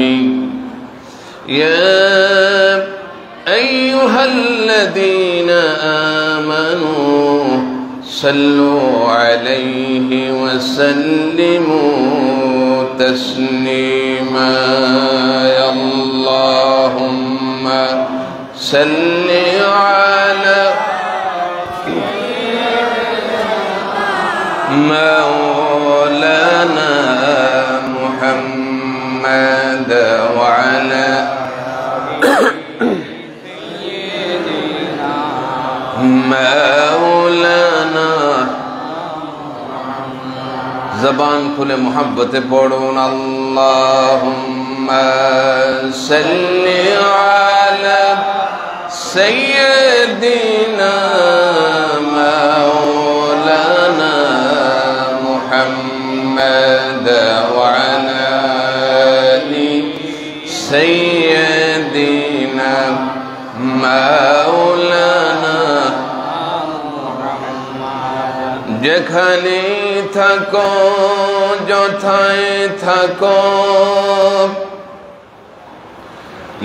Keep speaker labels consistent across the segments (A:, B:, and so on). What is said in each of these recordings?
A: النبي يا أيها الذين آمنوا صلوا عليه وسلموا تسليما يا اللهم صل على مولانا محمد وعلى مولانا زبان खुले मोहब्बत पढ़ून अल्लाहुम्मा सल्लि अला सय्यदिना मौलाना मुहम्मद व अला आलि सय्यदिना मौलाना যেখানে থাকো যথায় থাকো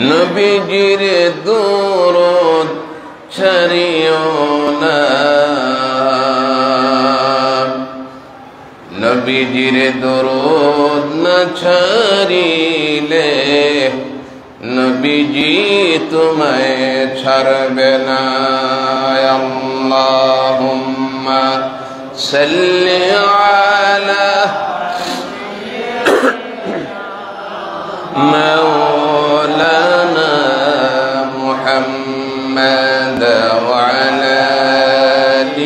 A: নবীজির দুরূদ ছড়িও না নবীজির দুরূদ না ছড়িলে নবীজি তোমায় ছাড়বে না আল্লাহুম্মা صل على مولانا محمد وعلى آل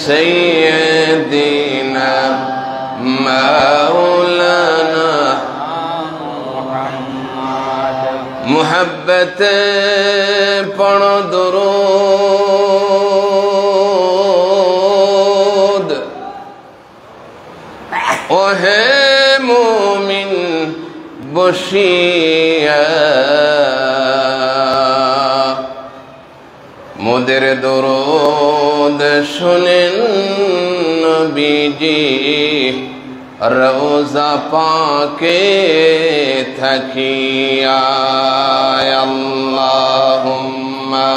A: سيدنا مولانا محبت پڑھو درود ওহে মুমিন বসিয়া মোদের দরুদ শুনেন নবীজি রওজা পাকে থাকিয়া আল্লাহুম্মা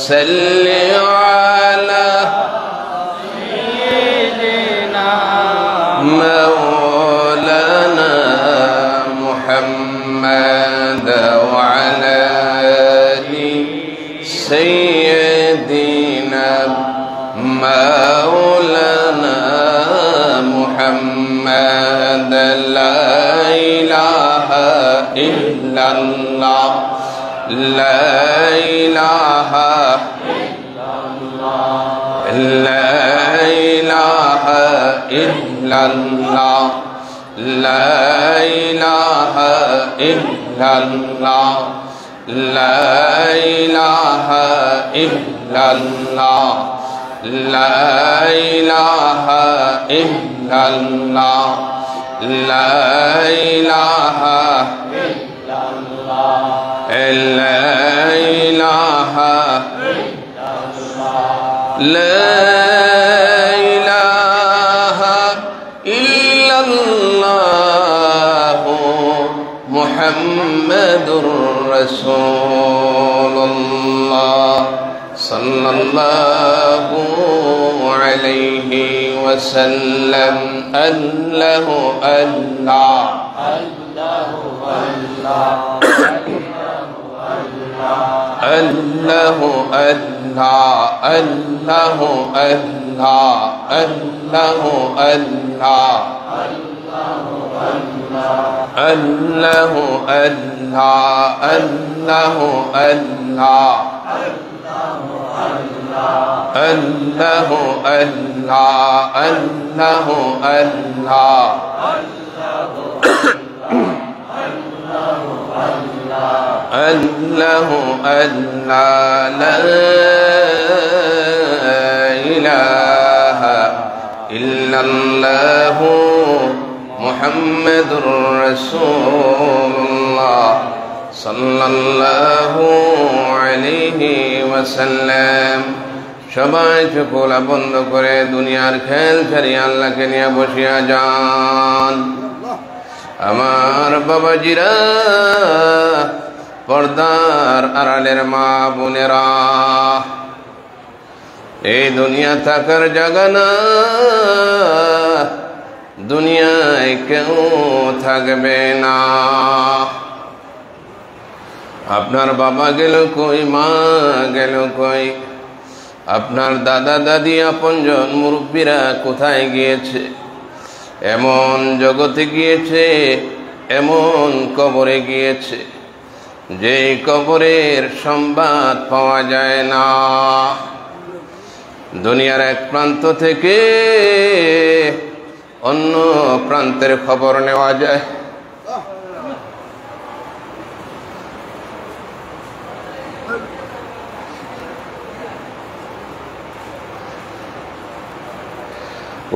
A: সাল্লি আলা مولانا محمد وعلى آل سيدنا مولانا محمد لا إله إلا الله لا إله إلا الله لا إله إلا الله لا إله إلا الله لا إله إلا الله لا إله إلا الله لا إله إلا الله لا إله إلا الله لا إله إلا الله محمد رسول الله صلى الله عليه وسلم الله الله الله الله الله الله الله الله الله الله الله الله الله الله الله الله الله لا إله إلا الله محمد رسول الله صلى الله عليه وسلم সবাই চোখলা বন্ধ করে দুনিয়ার খেল ছাড়িয়ে আল্লাহকে নিয়ে বসিয়া যান। আমার বাবাজিরা, পর্দার আড়ালের মা বোনেরা, এই দুনিয়া থাকার জায়গা না, দুনিয়ায় কেউ থাকবে না। আপনার বাবা গেল কই, মা গেল কই, আপনার দাদা দাদি আপনজন মুরব্বীরা কোথায় গিয়েছে? এমন জগতে গিয়েছে, এমন কবরে গিয়েছে যে কবরের সংবাদ পাওয়া যায় না। দুনিয়ার এক প্রান্ত থেকে অন্য প্রান্তের খবর নেওয়া যায়।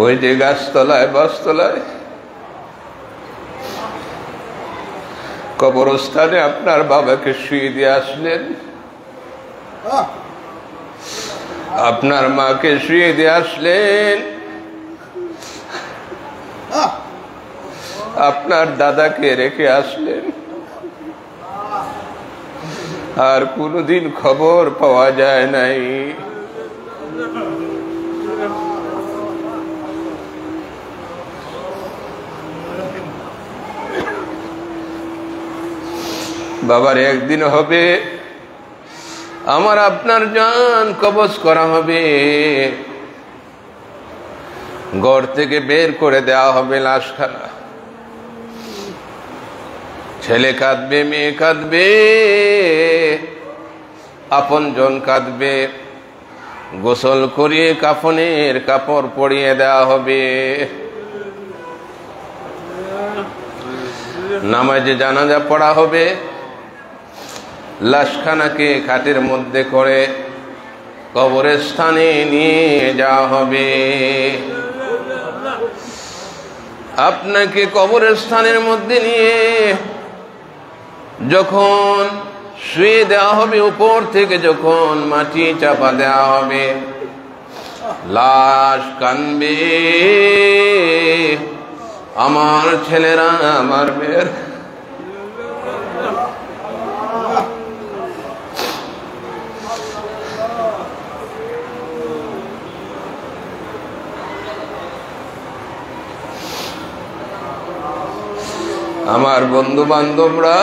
A: ওই যে গাছতলায় বাসতলায় কবরস্থানে আপনার বাবাকে শুয়ে দিয়ে আসলেন, আপনার মাকে শুয়ে দিয়ে আসলেন, আপনার দাদাকে রেখে আসলেন, আর কোনোদিন খবর পাওয়া যায় নাই। বাবার একদিন হবে, আমার আপনার জান কবজ করা হবে, ঘর থেকে বের করে দেওয়া হবে লাশখানা। ছেলে কাঁদবে, মেয়ে কাঁদবে, আপনজন কাঁদবে, গোসল করিয়ে কাফনের কাপড় পরিয়ে দেওয়া হবে, নামাজে জানাজা পড়া হবে, লাশখানাকে খাটের মধ্যে করে কবরের স্থানে নিয়ে যাওয়া হবে। আপনাকে কবরের স্থানের মধ্যে নিয়ে যখন শুয়ে দেওয়া হবে, উপর থেকে যখন মাটি চাপা দেওয়া হবে, লাশ কানবে, আমার ছেলেরা, আমার মেয়ের। আমার বন্ধু বান্ধবরা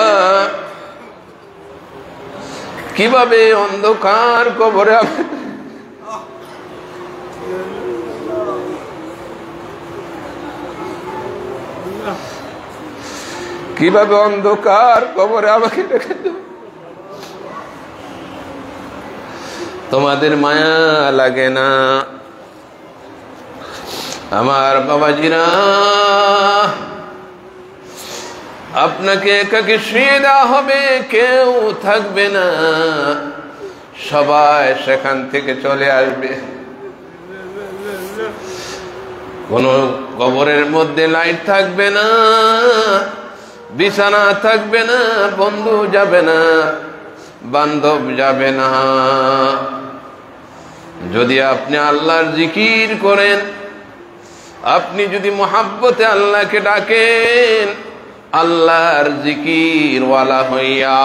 A: কিভাবে অন্ধকার কবরে, কিভাবে অন্ধকার কবরে আমাকে রেখে দেব? তোমাদের মায়া লাগে না? আমার বাবাজিরা, আপনাকে একাকে শুয়ে দেওয়া হবে, কেউ থাকবে না, সবাই সেখান থেকে চলে আসবে। কোন কবরের মধ্যে লাইট থাকবে না, বিছানা থাকবে না, বন্ধু যাবে না, বান্ধব যাবে না। যদি আপনি আল্লাহর জিকির করেন, আপনি যদি মুহাব্বতে আল্লাহকে ডাকেন, আল্লাহর জিকির ওয়ালা হইয়া,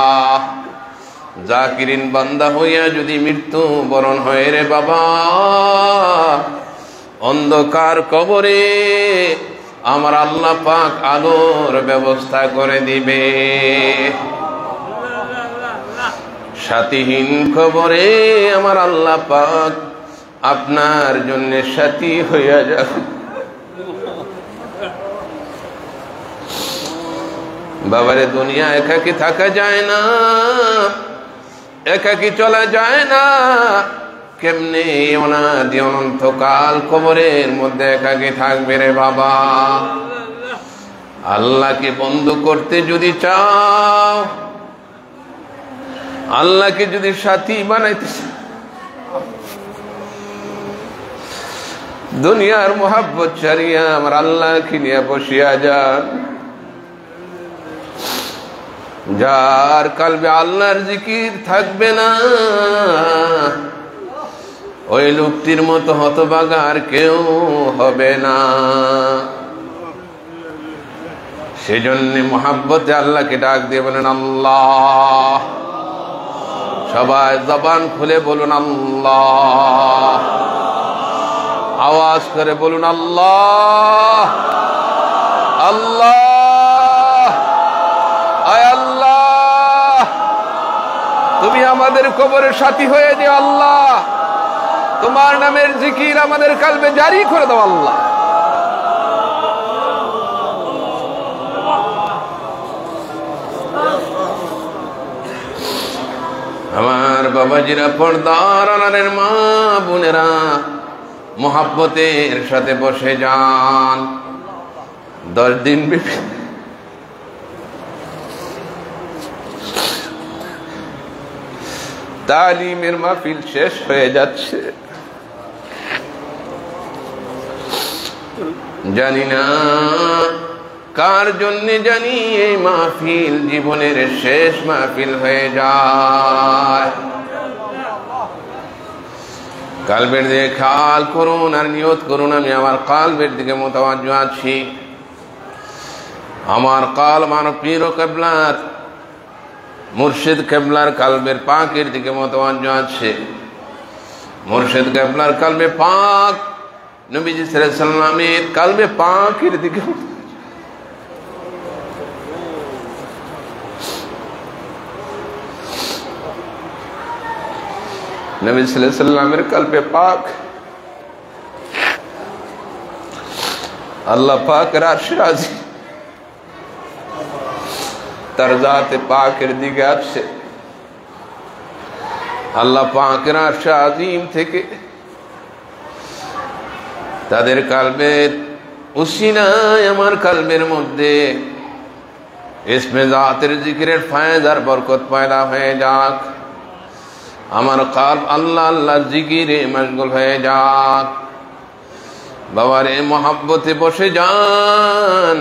A: জাকিরিন বান্দা হইয়া যদি মৃত্যু বরণ হয় রে বাবা, অন্ধকার কবরে আমার আল্লাহ পাক আলোর ব্যবস্থা করে দিবে। সাথীহীন কবরে আমার আল্লাহ পাক আপনার জন্য সাথী হইয়া যাবে। বাবারে, দুনিয়া একাকী থাকা যায় না, একাকী চলা যায় না। কেমনে অনাদি অনন্তকাল কবরের মধ্যে একাকী থাকবে রে বাবা? আল্লাহকে বন্ধু করতে যদি চাও, আল্লাহকে যদি সাথী বানাইতে চাও, দুনিয়ার মোহাব্বত ছাড়িয়া আমার আল্লাহকে নিয়ে বসিয়া যান। যার কলবে আল্লাহর জিকির থাকবে না, ওই লোকটির মতো হতভাগা আর কেউ হবে না। সেজন্য মোহাব্বতে আল্লাহকে ডাক দিয়ে বলেন আল্লাহ। সবাই জবান খুলে বলুন আল্লাহ, আওয়াজ করে বলুন আল্লাহ আল্লাহ। আয় আল্লাহ, তুমি আমাদের কবরের সাথী হয়ে যেও আল্লাহ। তোমার নামের জিকির আমাদের কলবে জারি করে দাও আল্লাহ। আমার বাবাজিরা, পর্দার আড়ালের মা বোনেরা, মোহাব্বতের সাথে বসে যান। 10 দিন তালিমের মাহফিল শেষ হয়ে যাচ্ছে। জানি না কার জন্য, জানি এই মাহফিল জীবনের শেষ মাহফিল হয়ে যায়। কালবের দিকে খেয়াল করুন আর নিয়ত করুন, আমি আমার কালবের দিকে মোতাওয়াজ্জো আছি। আমার কালব আমার পীর ও কিবলার মুর্শিদ কিবলার কালবের পাকের দিকে মোতাওয়াজ্জো আছে। মুর্শিদ কিবলার কালবে পাক নবীজি সাল্লাল্লাহু আলাইহি ওয়াসাল্লামের কালবে পাকের দিকে। নবী সাল্লাল্লাহু আলাইহি ওয়াসাল্লামের কালবে পাক আল্লাহ পাকের আরশে আজিম তার জাতে পাকের দিকে আছে। আল্লাহ পাকের আরশে আজিম থেকে তাদের কালবের উসিলায় আমার কালবের মধ্যে ইসমে জাতের জিকিরের ফায়েজ আর বরকত পয়দা হয়ে যাক। আমার কালব আল্লাহ আল্লাহ জিকিরে মশগুল হয়ে যাক। বাবারে, মোহাব্বতে বসে যান।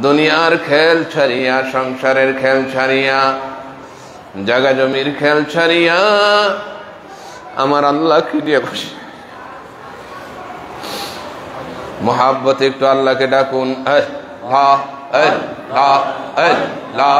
A: দুনিয়ার খেল ছাড়িয়া, সংসারের খেল ছাড়িয়া, জাগা জমির খেল ছাড়িয়া আমার আল্লাহকে দিয়ে বসে মোহাব্বতে একটু আল্লাহকে ডাকুন। আল্লাহ আল্লাহ আল্লাহ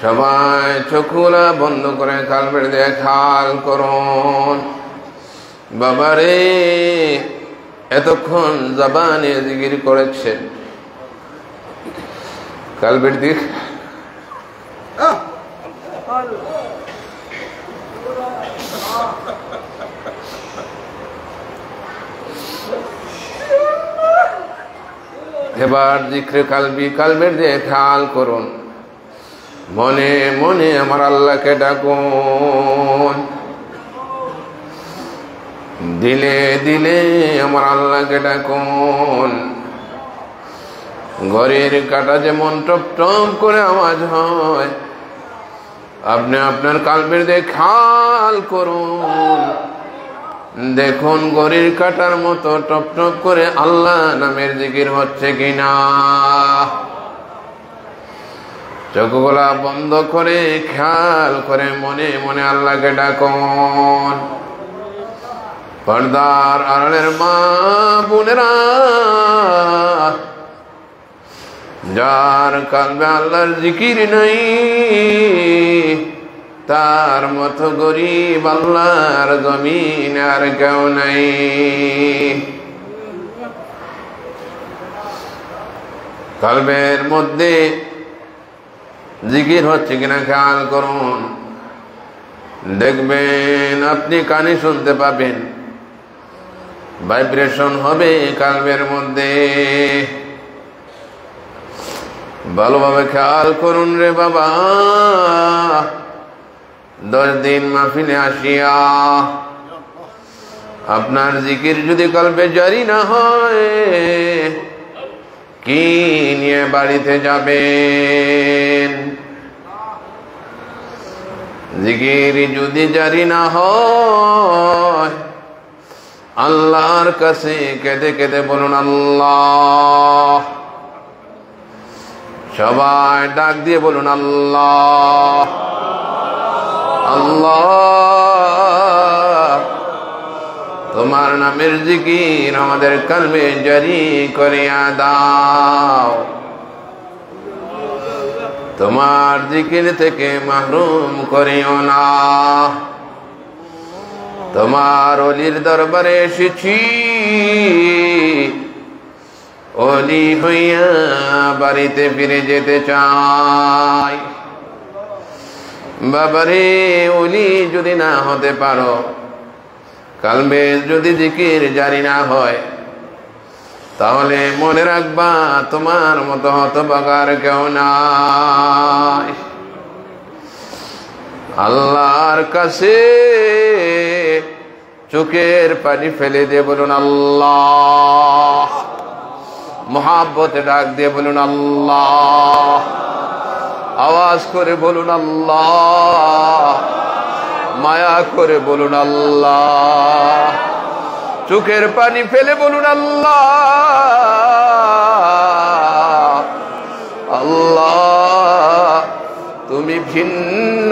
A: সবাই চোখগুলা বন্ধ করে কালবের দিয়ে খেয়াল করুন। বাবারে এতক্ষণ জবানে জিকির করেছে, কালবের দিক এবার জিক্রে কালবি কালবের দিয়ে খেয়াল করুন। মনে মনে আমার আল্লাহকে ডাকুন, দিলে দিলে আমার আল্লাহকে ডাকুন। ঘরের কাটা যেমন টপ টপ করে আওয়াজ হয়, আপনি আপনার কালবের দিয়ে খেয়াল করুন। দেখুন ঘড়ির কাটার মতো টপ টপ করে আল্লাহ নামের জিকির হচ্ছে কিনা। চোখগুলা বন্ধ করে খেয়াল করে মনে মনে আল্লাহকে ডাকুন। পর্দার আড়ালের মা বোনেরা, যার কালবে আল্লাহর জিকির নাই, তার মতো গরিব আল্লাহর জমিন আর কেউ নাই। কলবের মধ্যে জিকির হচ্ছে কিনা খেয়াল করুন, দেখবেন আপনি কানে শুনতে পাবেন, ভাইব্রেশন হবে কলবের মধ্যে। ভালোভাবে খেয়াল করুন রে বাবা, 10 দিন মাহফিলে আসিয়া আপনার জিকির যদি কলবে জারি না হয়, কি নিয়ে বাড়িতে যাবেন? জিকির যদি জারি না হয়, আল্লাহর কাছে কেঁদে কেঁদে বলুন আল্লাহ। সবাই ডাক দিয়ে বলুন আল্লাহ আল্লাহ। তোমার নামের জিকির আমাদের কলবে জারি করিয়া দাও, তোমার জিকির থেকে মাহরুম করিও না। তোমার ওলির দরবারে এসেছি, ওলি হইয়া বাড়িতে ফিরে যেতে চাই। বাবারে, ওলি যদি না হতে পারো, কলবে যদি জিকির জারি না হয়, তাহলে মনে রাখবা তোমার মতো হতভাগার কেউ নাই। আল্লাহর কাছে চোখের পানি ফেলে দিয়ে বলুন আল্লাহ। মোহাব্বতে ডাক দিয়ে বলুন আল্লাহ। আওয়াজ করে বলুন আল্লাহ। মায়া করে বলুন আল্লাহ। চোখের পানি ফেলে বলুন আল্লাহ আল্লাহ। তুমি ভিন্ন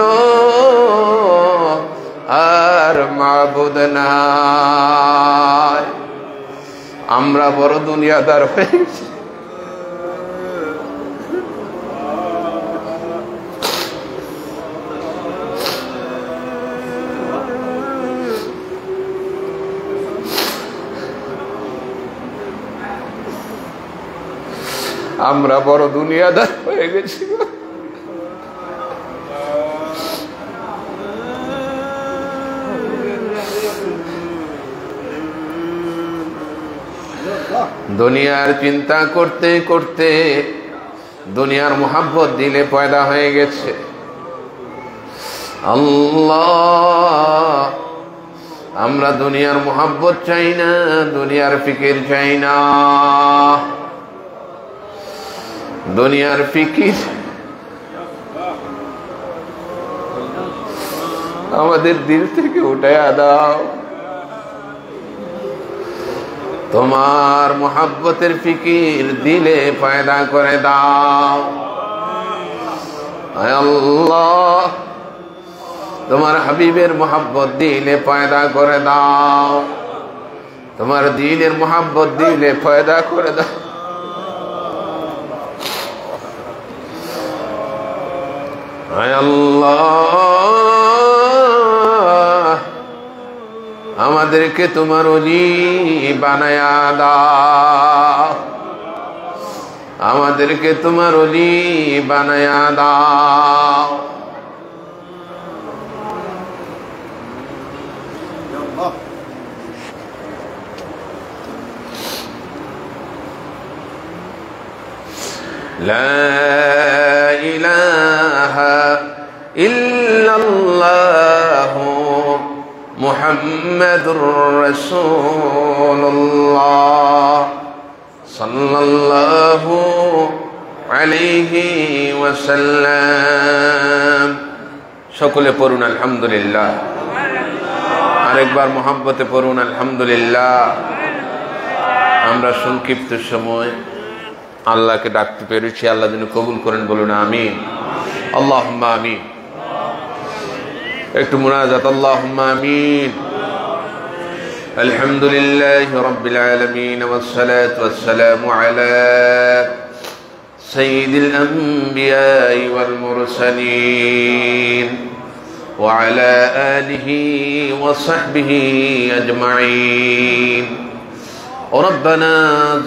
A: আর মাবুদ নাই। আমরা বড় দুনিয়াদার হয়ে গেছি। আমরা বড় দুনিয়াদার হয়ে গেছি। দুনিয়ার চিন্তা করতে করতে দুনিয়ার মোহাব্বত দিলে পয়দা হয়ে গেছে। আল্লাহ, আমরা দুনিয়ার মোহাব্বত চাই না, দুনিয়ার ফিকির চাই না। দুনিয়ার ফিকির আমাদের দিল থেকে উঠায়া দাও। তোমার মোহাব্বতের ফিকির দিলে পয়দা করে দাও। আয় আল্লাহ, তোমার হাবিবের মোহাব্বত দিলে পয়দা করে দাও। তোমার দ্বীনের মোহাব্বত দিলে পয়দা করে দাও। আয় আল্লাহ, আমাদেরকে তোমার ওলি বানায়া দাও। আমাদেরকে তোমার ওলি বানায়া দাও। লা ইলাহা ইল্লাল্লাহু মুহাম্মাদুর রাসূলুল্লাহ সাল্লাল্লাহু আলাইহি ওয়াসাল্লাম। সকলে পড়ুন আলহামদুলিল্লাহ। আরেকবার মোহাব্বতে পড়ুন আলহামদুলিল্লাহ। আমরা সংক্ষিপ্ত সময় আল্লাহকে ডাকতে পেরেছি, আল্লাহ যেন কবুল করেন, বলুন আমিন। আল্লাহুম্মা আমিন। একটু মুনাজাত, আল্লাহুম্মা আমিন। আলহামদুলিল্লাহি রাব্বিল আলামিন ওয়াস সালাতু ওয়াস সালামু আলা সাইয়্যিদিল আমবিয়াই ওয়াল মুরসালিন وعلى آله وصحبه أجمعين. ربنا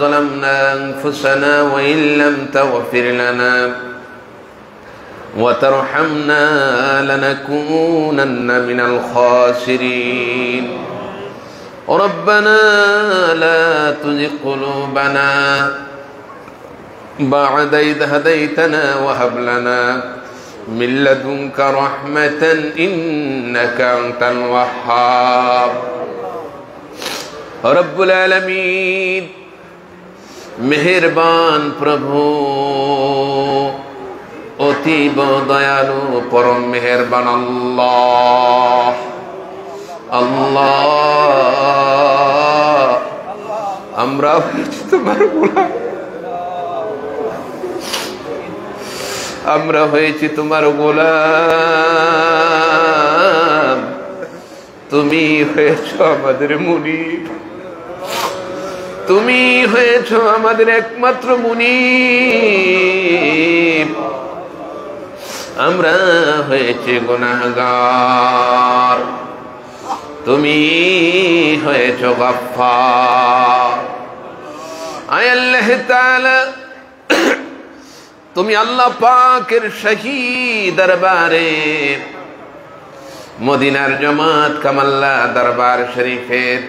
A: ظلمنا أنفسنا وإن لم تغفر لنا وترحمنا لنكونن من الخاسرين. ربنا لا تزغ قلوبنا بعد إذ هديتنا وهب لنا من لدنك رحمة إنك أنت الوهاب. رب العالمين मेहरबान प्रभु অতীব দয়ালু পরম মেহেরবান আল্লাহ আল্লাহ আমরা তোমার গোলাম, আমরা হয়েছি তোমার গোলাম, তুমি হয়েছ আমাদের মুনিব, তুমি হয়েছ আমাদের একমাত্র মুনিব। আমরা হয়েছে গুনাহগার, তুমি হয়েছ গফফার। আয় আল্লাহ তাআলা, তুমি আল্লাহ পাকের শাহী দরবারে মদিনার জামাত কামাল্লা দরবার শরীফের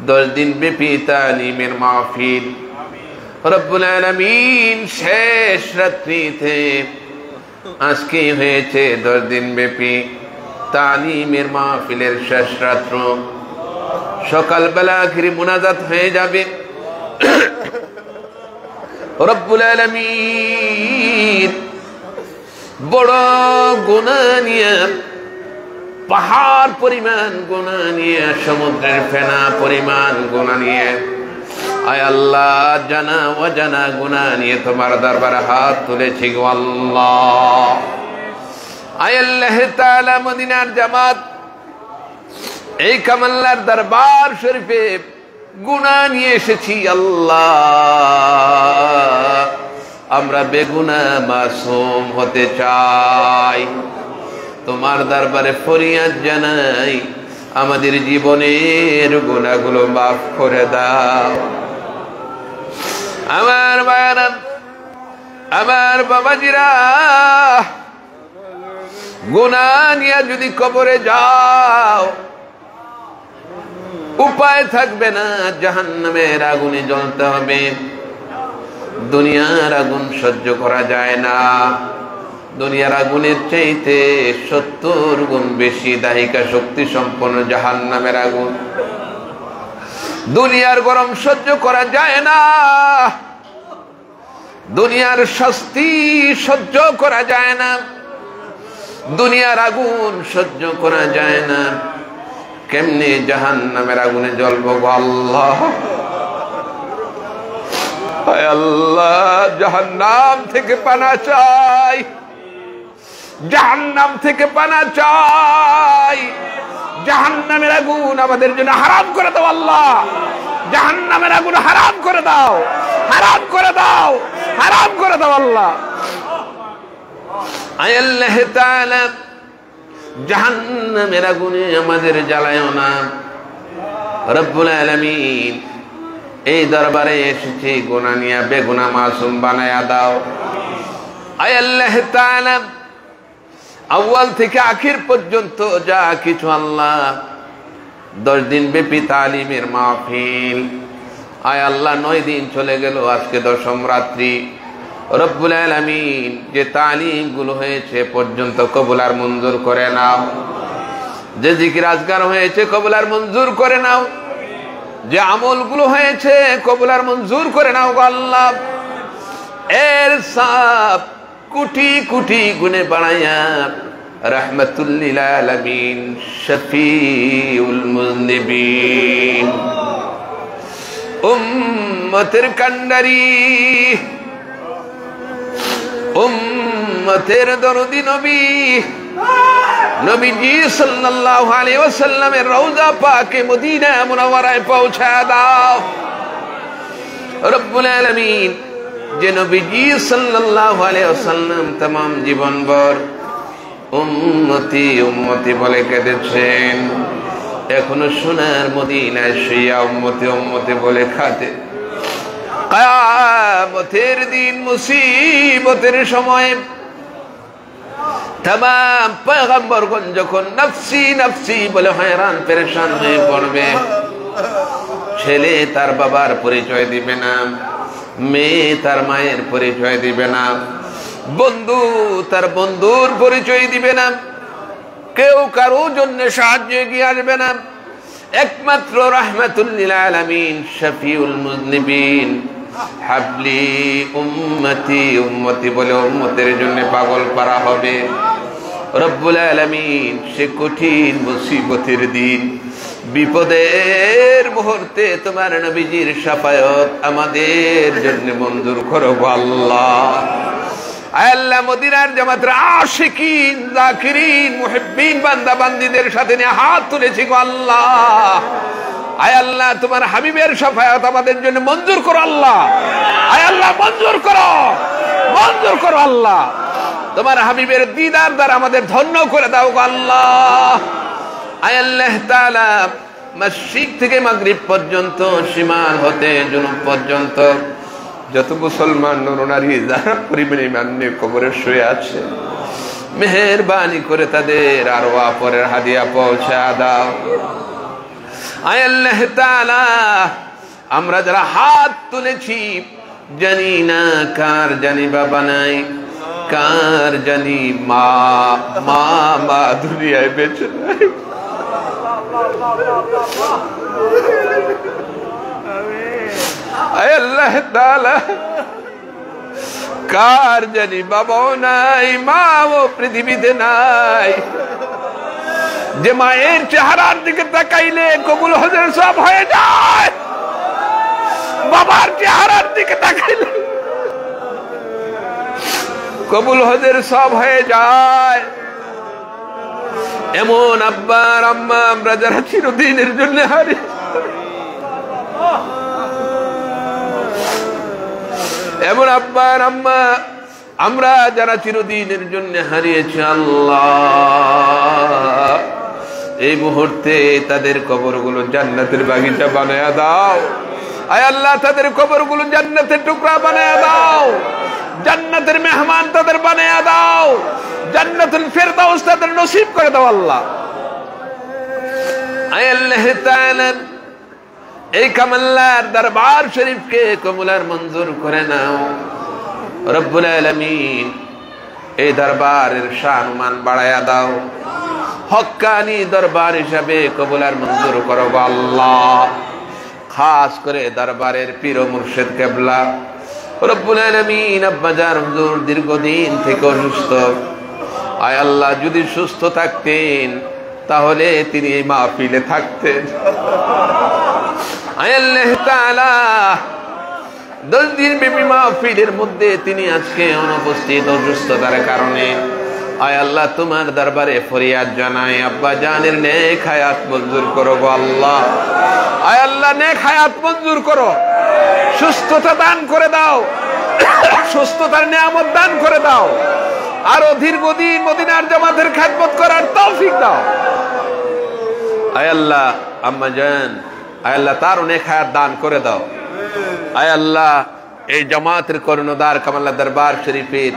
A: 10 দিন ব্যাপী তালিমের মাহফিল রব্বুল আলামিন শেষ রাত্রিতে আজকে হয়েছে 10 দিন ব্যাপী তালিমের মাহফিলের শেষ রাত্র। সকালবেলা আখিরি মুনাজাত হয়ে যাবে। রব্বুল আলামিন বড় গুনাহ নিয়ে, পাহাড় পরিমাণ গুনাহ নিয়ে, সমুদ্রের ফেনা পরিমাণ গুনাহ নিয়ে, আয় আল্লাহ জানা অজানা গুনাহ নিয়ে তোমার দরবারে হাত তুলেছি গো আল্লাহ। আয় আল্লাহ তাআলা, মদিনার জামাত এই কামাল্লার দরবার শরীফে গুনাহ নিয়ে এসেছি আল্লাহ। আমরা বেগুনাহ মাসুম হতে চাই। তোমার দরবারে ফরিয়াদ জানাই, আমাদের জীবনের গুনাহগুলো মাফ করে দাও। আমার মায়েরা, আমার বাবাজিরা, গুনাহ নিয়ে যদি কবরে যাও উপায় থাকবে না, জাহান্নামের আগুনে জ্বলতে হবে। দুনিয়ার আগুন সহ্য করা যায় না। দুনিয়ার আগুনের চাইতে 70 গুণ বেশি দাহিকা শক্তি সম্পন্ন জাহান্নামের আগুন। দুনিয়ার গরম সহ্য করা যায় না, দুনিয়ার শাস্তি সহ্য করা যায় না, দুনিয়ার আগুন সহ্য করা যায় না। কেমনে জাহান্নামের আগুনে জ্বলবো গো আল্লাহ? হায় আল্লাহ, জাহান্নাম থেকে পানা চাই, জাহান্নাম থেকে পানা চাই। জাহান্নামের আগুন আমাদের জন্য হারাম করে দাও আল্লাহ। জাহান্নামের আগুন হারাম করে দাও, হারাম করে দাও, হারাম করে দাও আল্লাহ। আয় আল্লাহ তাআলা, জাহান্নামের আগুনে আমাদের জ্বালায়ও না। রব্বুল আলামিন এই দরবারে এসেছি গুনাহ নিয়ে, বেগুনাহ মাসুম বানায়া দাও। আয় আল্লাহ তাআলা, আউয়াল থেকে আখির পর্যন্ত যা কিছু আল্লাহ 10 দিন ব্যাপী তালিমের মাহফিল, আয় আল্লাহ 9 দিন চলে গেল, আজকে 10ম রাত্রি। রব্বুল আলামিন যে তালিম গুলো হয়েছে পর্যন্ত কবুল আর মঞ্জুর করে নাও। যে জিকির আজকার হয়েছে কবুল আর মঞ্জুর করে নাও। যে আমল গুলো হয়েছে কবুল আর মঞ্জুর করে নাও গো আল্লাহ। এর সব কোটি কোটি গুণে বাড়াইয়া রহমাতুল লিল আলামিন শফিউল মুযনিবিন উম্মতের কান্ডারি, উম্মতের দরদি নবী, নবীজি সাল্লাল্লাহু আলাইহি ওয়াসাল্লামের রওজা পাকে মদিনা মুনাওয়ারায় পৌঁছা দাও। রব্বুল আলামিন যে নবীজি সাল্লাল্লাহু আলাইহি ওয়াসাল্লাম तमाम জীবনভর উম্মতি উম্মতি বলে কেঁদেছেন। এখনো সোনার মদিনায় শুইয়া উম্মতি উম্মতি বলে খাতে। কিয়ামতের দিন মুসিবতের সময় तमाम पैगम्बरगण যখন নফসি নফসি বলে হয়রান পেরেশান হয়ে পড়বে, ছেলে তার বাবার পরিচয় দিবে না, মেয়ে তার মায়ের পরিচয় দিবে না, বন্ধু তার বন্ধুর পরিচয় দিবে না, কেউ কারো জন্য সাহায্য এগিয়ে আসবে না। একমাত্র রাহমাতুল লিল আলামিন শফিউল মুযনিবিন হাবলি উম্মতি উম্মতি বলে উম্মতের জন্য পাগল করা হবে। রব্বুল আলামিন সে কঠিন মুসিবতের দিন, বিপদের মুহূর্তে তোমার নবীজির শাফায়াত আমাদের জন্য মঞ্জুর করো আল্লাহ। আয় আল্লাহ, মদিনার জামাতের আশিকিন যাকিরিন মুহিব্বিন বান্দা বান্দীদের সাথে নিয়ে হাত তুলেছি গো আল্লাহ। আয় আল্লাহ, তোমার হাবিবের শাফায়াত আমাদের জন্য মঞ্জুর করো আল্লাহ। আয় আল্লাহ, মঞ্জুর করো আল্লাহ। তোমার হাবিবের দিদার দ্বারা আমাদের ধন্য করে দাও গো আল্লাহ। আয় আল্লাহ তাআলা, মশরিক থেকে মাগরিব পর্যন্ত, শিমাল হতে জুনুব পর্যন্ত যত মুসলমান নরনারী যারা পরিবারে মান্য কবরে শুয়ে আছে, মেহেরবানি করে তাদের আরওয়া পরের হাদিয়া পৌঁছা দাও। আয় আল্লাহ তাআলা, আমরা যারা হাত তুলেছি জানি না কার জানি বাবা নাই, কার জানি মা মা দুনিয়ায় বেঁচে নাই। আয় আল্লাহ তাআলা, কার জানি বাবাও নাই, মাও পৃথিবীতে নাই, যে মায়ের চেহারার দিকে তাকাইলে কবুল হজের সব হয়ে যায়, বাবার চেহারার দিকে তাকাইলে কবুল হজের সব হয়ে যায়। এমন আব্বার আম্মা আমরা যারা চিরদিনের জন্য হারিয়ে, এমন আব্বার আম্মা আমরা যারা চিরদিনের জন্য হারিয়েছি আল্লাহ, এই মুহূর্তে তাদের কবরগুলো জান্নাতের বাগিচা বানায়া দাও। আয় আল্লাহ, তাদের কবরগুলো জান্নাতের টুকরা বানায়া দাও, জান্নাতের মেহমান তাদের বানায়া দাও, জান্নাতুল ফেরদাউস তাদের নসিব করে দাও আল্লাহ। আয় আল্লাহ তাআলা, এই কামাল্লার দরবার শরীফকে কবুলার মঞ্জুর করে নাও রব্বুল আলামিন। এই দরবারের শান-মান বাড়ায়া দাও, হক্কানি দরবার হিসাবে কবুলার মঞ্জুর করো আল্লাহ। খাস করে দরবারের পীর ও মুর্শিদ কিবলা রব্বুল আলামিন আব্বাজান হুজুর দীর্ঘদিন থেকে অসুস্থ। আয় আল্লাহ, যদি সুস্থ থাকতেন তাহলে তিনি এই মাহফিলে থাকতেন। আয় আল্লাহ তাআলা, 10 দিন ব্যাপী মাহফিলের মধ্যে তিনি আজকে অনুপস্থিত অসুস্থতার কারণে। আয় আল্লাহ, তোমার দরবারে ফরিয়াদ জানাই, আব্বা জানের নেক হায়াত মঞ্জুর করো গো আল্লাহ। আয় আল্লাহ, নেক হায়াত মঞ্জুর করো, সুস্থতা দান করে দাও, সুস্থতার নিয়ামত দান করে দাও, আরো দীর্ঘদিন মদিনার জামাতের খেদমত করার তৌফিক দাও। আয় আল্লাহ, আম্মা জান, আয় আল্লাহ তার নেক হায়াত দান করে দাও। আয় আল্লাহ, এই জামাতের কর্ণধার কামাল্লা দরবার শরীফের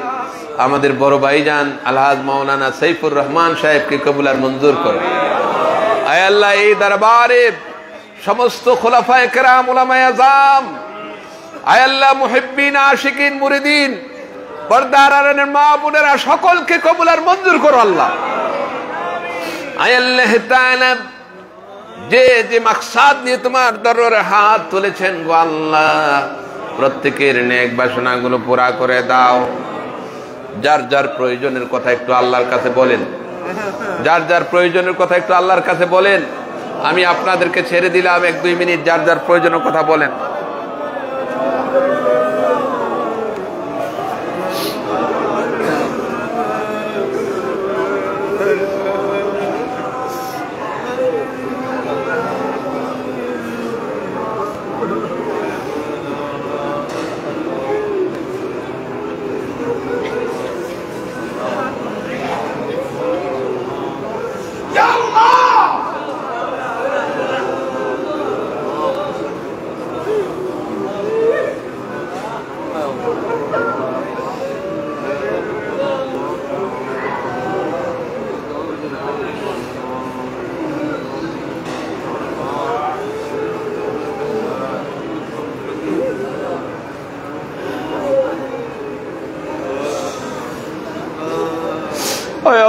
A: আমাদের বড় ভাইজান আলহাজ মাওলানা সাইফুর রহমান সাহেবকে কবুল আর মঞ্জুর করো। আয় আল্লাহ, এই দরবারে সমস্ত খোলাফায়ে কেরাম, উলামায়ে আযম, আয় আল্লাহ মুহিব্বিন, আশিকিন, মুরিদিন, পর্দার আড়ালের মা বোনেরা সকলকে কবুল আর মঞ্জুর করো আল্লাহ। আয় আল্লাহ তাআলা, যে যে মাকসাদ নিয়ে তোমার দরবারে হাত তুলেছেন গো আল্লাহ, প্রত্যেকের নেক বাসনাগুলো পুরা করে দাও। যার যার প্রয়োজনের কথা একটু আল্লাহর কাছে বলেন, যার যার প্রয়োজনের কথা একটু আল্লাহর কাছে বলেন। আমি আপনাদেরকে ছেড়ে দিলাম 1-2 মিনিট, যার যার প্রয়োজনের কথা বলেন।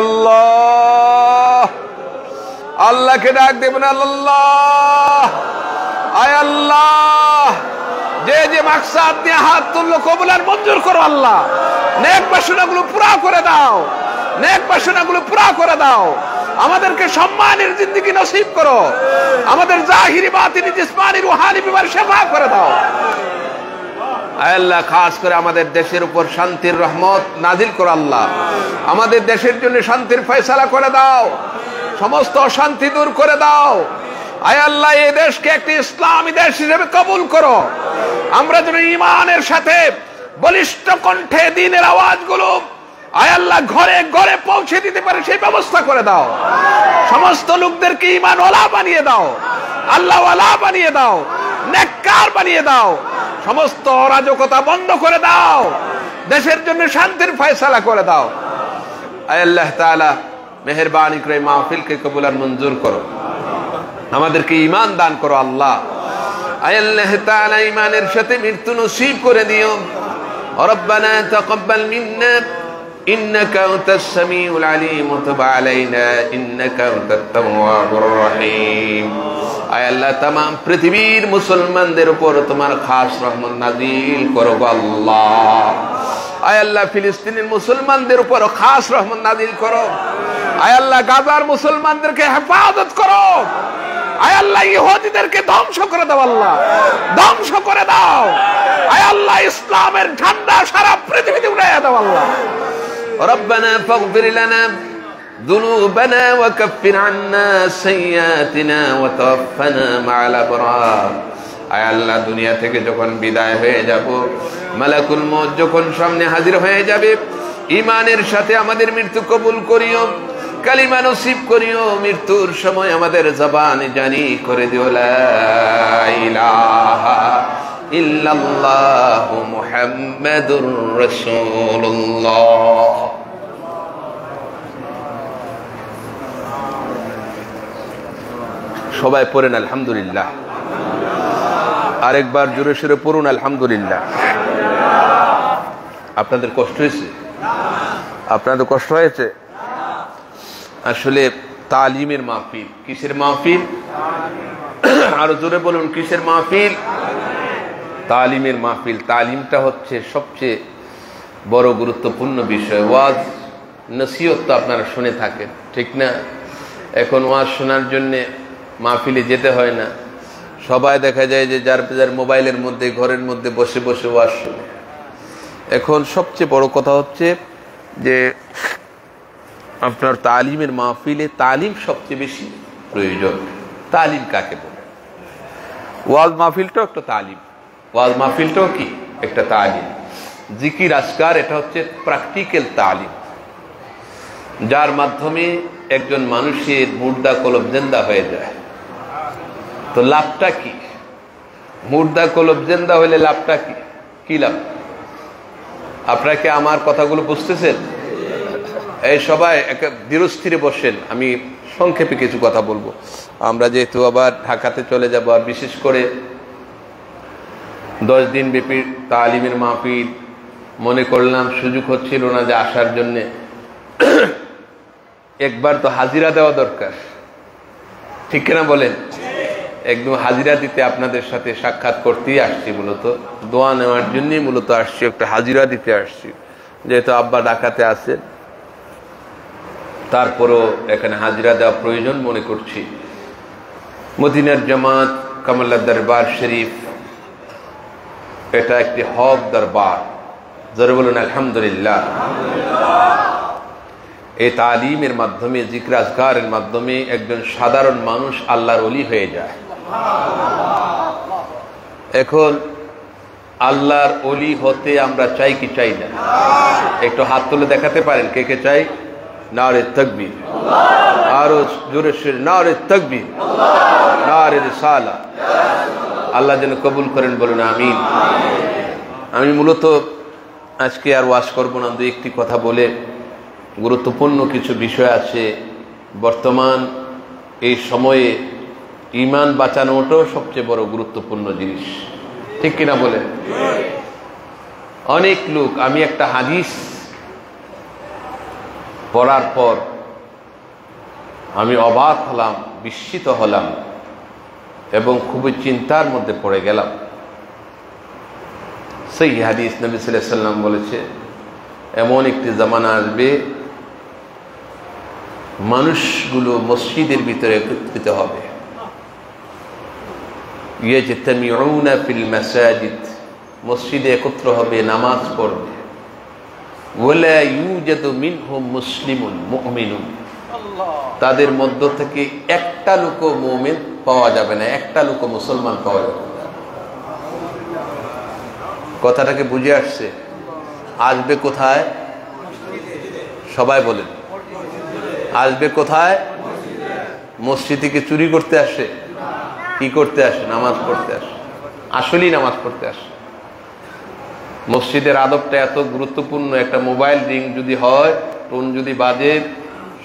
A: আল্লাহ, আল্লাহকে ডাক দেবেন, আল্লাহ, আয় আল্লাহ, যে যে মাকসাদ নিয়ে হাত তুললো কবুল আর মঞ্জুর করো আল্লাহ। নেক বাসনাগুলো পুরা করে দাও, নেক বাসনাগুলো পুরা করে দাও। আমাদেরকে সম্মানের জিন্দেগি নসিব করো, আমাদের জাহিরি বাতিনি জিসমানি রুহানি বিমার সেবা করে দাও। আয় আল্লাহ, খাস করে আমাদের দেশের উপর শান্তির রহমত নাজিল করো আল্লাহ। আমাদের দেশের জন্য শান্তির ফয়সালা করে দাও, সমস্ত অশান্তি দূর করে দাও। আয় আল্লাহ, এই দেশকে একটি ইসলামী দেশ হিসেবে কবুল করো। আমরা যেন ঈমানের সাথে বলিষ্ঠ কণ্ঠে দ্বীনের আওয়াজগুলো আয় আল্লাহ ঘরে ঘরে পৌঁছে দিতে পারে সেই ব্যবস্থা করে দাও। সমস্ত লোকদেরকে ঈমান ওয়ালা বানিয়ে দাও, আল্লাহ ওয়ালা বানিয়ে দাও, নেককার বানিয়ে দাও। সমস্ত অরাজকতা বন্ধ করে দাও, দেশের জন্য শান্তির ফয়সালা করে দাও। আয় আল্লাহ তাআলা, মেহেরবানি করে মাহফিলকে কবুল আর মঞ্জুর করো, আমাদেরকে ঈমান দান করো আল্লাহ। আয় আল্লাহ তাআলা, ঈমানের সাথে মৃত্যু নসিব করে দিও। রব্বানা তাকাব্বাল মিন্না ইন্নাকা আনতাস সামিউল আলিম ওয়া তুব আলাইনা ইন্নাকা আনতাত তাওয়াবুর রহিম। আয় আল্লাহ, तमाम পৃথিবীর মুসলমানদের উপর তোমার খাস রহমত নাযিল করো আল্লাহ। আয় আল্লাহ, ফিলিস্তিনের মুসলমানদের উপর খাস রহমত নাযিল করো। আয় আল্লাহ, গাজার মুসলমানদেরকে হেফাজত করো। আয় আল্লাহ, ইহুদিদেরকে ধ্বংস করে দাও আল্লাহ, ধ্বংস করে দাও। আয় আল্লাহ, ইসলামের ঝান্ডা সারা পৃথিবীতে উড়াইয়া দাও আল্লাহ। রব্বানা ফাগফির লানা যুনুবানা ওয়া কাফির আন্না সাইয়্যাতিনা ওয়া তাওয়াফানা মা'আল আবরার। আয় আল্লাহ, দুনিয়া থেকে যখন বিদায় হয়ে যাব, মালাকুল মউত যখন সামনে হাজির হয়ে যাবে, ঈমানের সাথে আমাদের মৃত্যু কবুল করিও, কালিমা নসিব করিও। মৃত্যুর সময় আমাদের জবান জানি করে দিও লা ইলাহা ইল্লাল্লাহু মুহাম্মাদুর রাসূলুল্লাহ। সবাই পড়েন আলহামদুলিল্লাহ। আরেকবার জোরে সোরে পড়ুন আলহামদুলিল্লাহ। আপনাদের কষ্ট হয়েছে? আপনাদের কষ্ট হয়েছে? আসলে তালিমের মাহফিল। কিসের মাহফিল? আরো জোরে বলুন, কিসের মাহফিল? তালিমের মাহফিল। তালিমটা হচ্ছে সবচেয়ে বড় গুরুত্বপূর্ণ বিষয়। ওয়াজ নসিহত তো আপনারা শুনে থাকেন, ঠিক না? এখন ওয়াজ শোনার জন্যে মাহফিলে যেতে হয় না, সবাই দেখা যায় যে যার যার মোবাইলের মধ্যে ঘরের মধ্যে বসে বসে ওয়াজ শুনে। এখন সবচেয়ে বড় কথা হচ্ছে যে আপনার তালিমের মাহফিলে তালিম সবচেয়ে বেশি প্রয়োজন। তালিম কাকে বলে? ওয়াজ মাহফিলটাও একটা তালিম, ওয়াজ মাহফিলটাও কি একটা তালিম। জিকির আজকার, এটা হচ্ছে প্র্যাকটিক্যাল তালিম, যার মাধ্যমে একজন মানুষের মুর্দা কলব জিন্দা হয়ে যায়। তো লাভটা কি? মুর্দা কলব জিন্দা হইলে লাভটা কি? কি লাভ? আপনারা কি আমার কথাগুলো বুঝতেছেন? এই সবাই ধীরস্থিরে বসেন, আমি সংক্ষেপে কিছু কথা বলবো। আমরা যেহেতু আবার ঢাকাতে চলে যাব, আর বিশেষ করে 10 দিন ব্যাপী তালিমের মাহফিল, মনে করলাম সুযোগ হচ্ছিল না যে আসার জন্যে। একবার তো হাজিরা দেওয়া দরকার, ঠিক কিনা বলেন? একদম হাজিরা দিতে আপনাদের সাথে সাক্ষাৎ করতেই আসছি, মূলত দোয়া নেওয়ার জন্যই মূলত আসছি, একটা হাজিরা দিতে আসছি। যেহেতু আব্বা ঢাকাতে আছেন, তারপরও এখানে হাজিরা দেওয়া প্রয়োজন মনে করছি। মদিনার জামাত কামাল্লা দরবার শরীফ, এটা একটি হক দরবার। জোরে বলুন আলহামদুলিল্লাহ। এই তালিমের মাধ্যমে, জিকির আজকারের মাধ্যমে একজন সাধারণ মানুষ আল্লাহর ওলি হয়ে যায়। এখন আল্লাহর ওলি হতে আমরা চাই কি চাই না? একটু হাত তুলে দেখাতে পারেন কে কে চাই? নারে তাকবীর, আরো জোরে সোরে নারে তাকবীর, নারে রিসালা। আল্লাহ যেন কবুল করেন, বলুন আমিন। আমি মূলত আজকে আর ওয়াজ করবো না, 2-1টি কথা বলে গুরুত্বপূর্ণ কিছু বিষয় আছে। বর্তমান এই সময়ে ঈমান বাঁচানোটাও সবচেয়ে বড় গুরুত্বপূর্ণ জিনিস, ঠিক কিনা বলে? অনেক লোক, আমি একটা হাদিস পড়ার পর আমি অবাক হলাম, বিস্মিত হলাম এবং খুবই চিন্তার মধ্যে পড়ে গেলাম। সেই হাদিস নবী সাল্লাল্লাহু আলাইহি ওয়াসাল্লাম বলেছে, এমন একটি জামানা আসবে মানুষগুলো মসজিদের ভিতরে একত্রিত হবে। ইয়াজতামিউনা ফিল মাসাজিদ, মসজিদে একত্র হবে, নামাজ পড়বে। ওয়ালা ইউজাদু মিনহুম মুসলিমুন মুমিনুন, তাদের মধ্য থেকে একটা লোকও মুমিন পাওয়া যাবে না, একটা লোকও মুসলমান পাওয়া যাবে না। কথাটাকে বুঝে আসছে? আসবে কোথায়? সবাই বলেন, আসবে কোথায়? মসজিদে কি চুরি করতে আসে? কি করতে আসে? নামাজ পড়তে আসে। আসলেই নামাজ পড়তে আসে। মসজিদের আদবটা এত গুরুত্বপূর্ণ। একটা মোবাইল রিং যদি হয়, টোন যদি বাজে,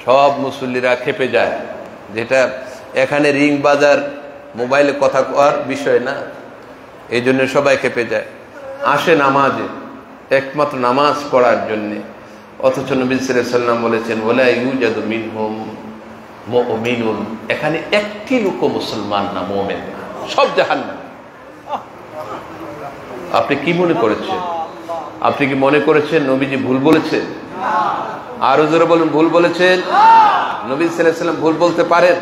A: সব মুসল্লিরা খেপে যায়। যেটা এখানে রিং বাজার মোবাইলে কথা কওয়ার বিষয় না, এই জন্য সবাই খেপে যায়। আসে নামাজে, একমাত্র নামাজ পড়ার জন্যে। অথচ নবী সাল্লাল্লাহু আলাইহি ওয়াসাল্লাম বলেছেন, ওয়ালা ইউজাদু মিনহুম মুমিনুন, এখানে একটি লোক মুসলমান না, মুমিন না, সব জাহান্নামী। আপনি কি মনে করেছেন? আপনি কি মনে করেছেন নবীজি ভুল বলেছেন? আরো জোরে বলুন, ভুল বলেছেন? নবী সাল্লাল্লাহু আলাইহি ওয়াসাল্লাম ভুল বলতে পারেন?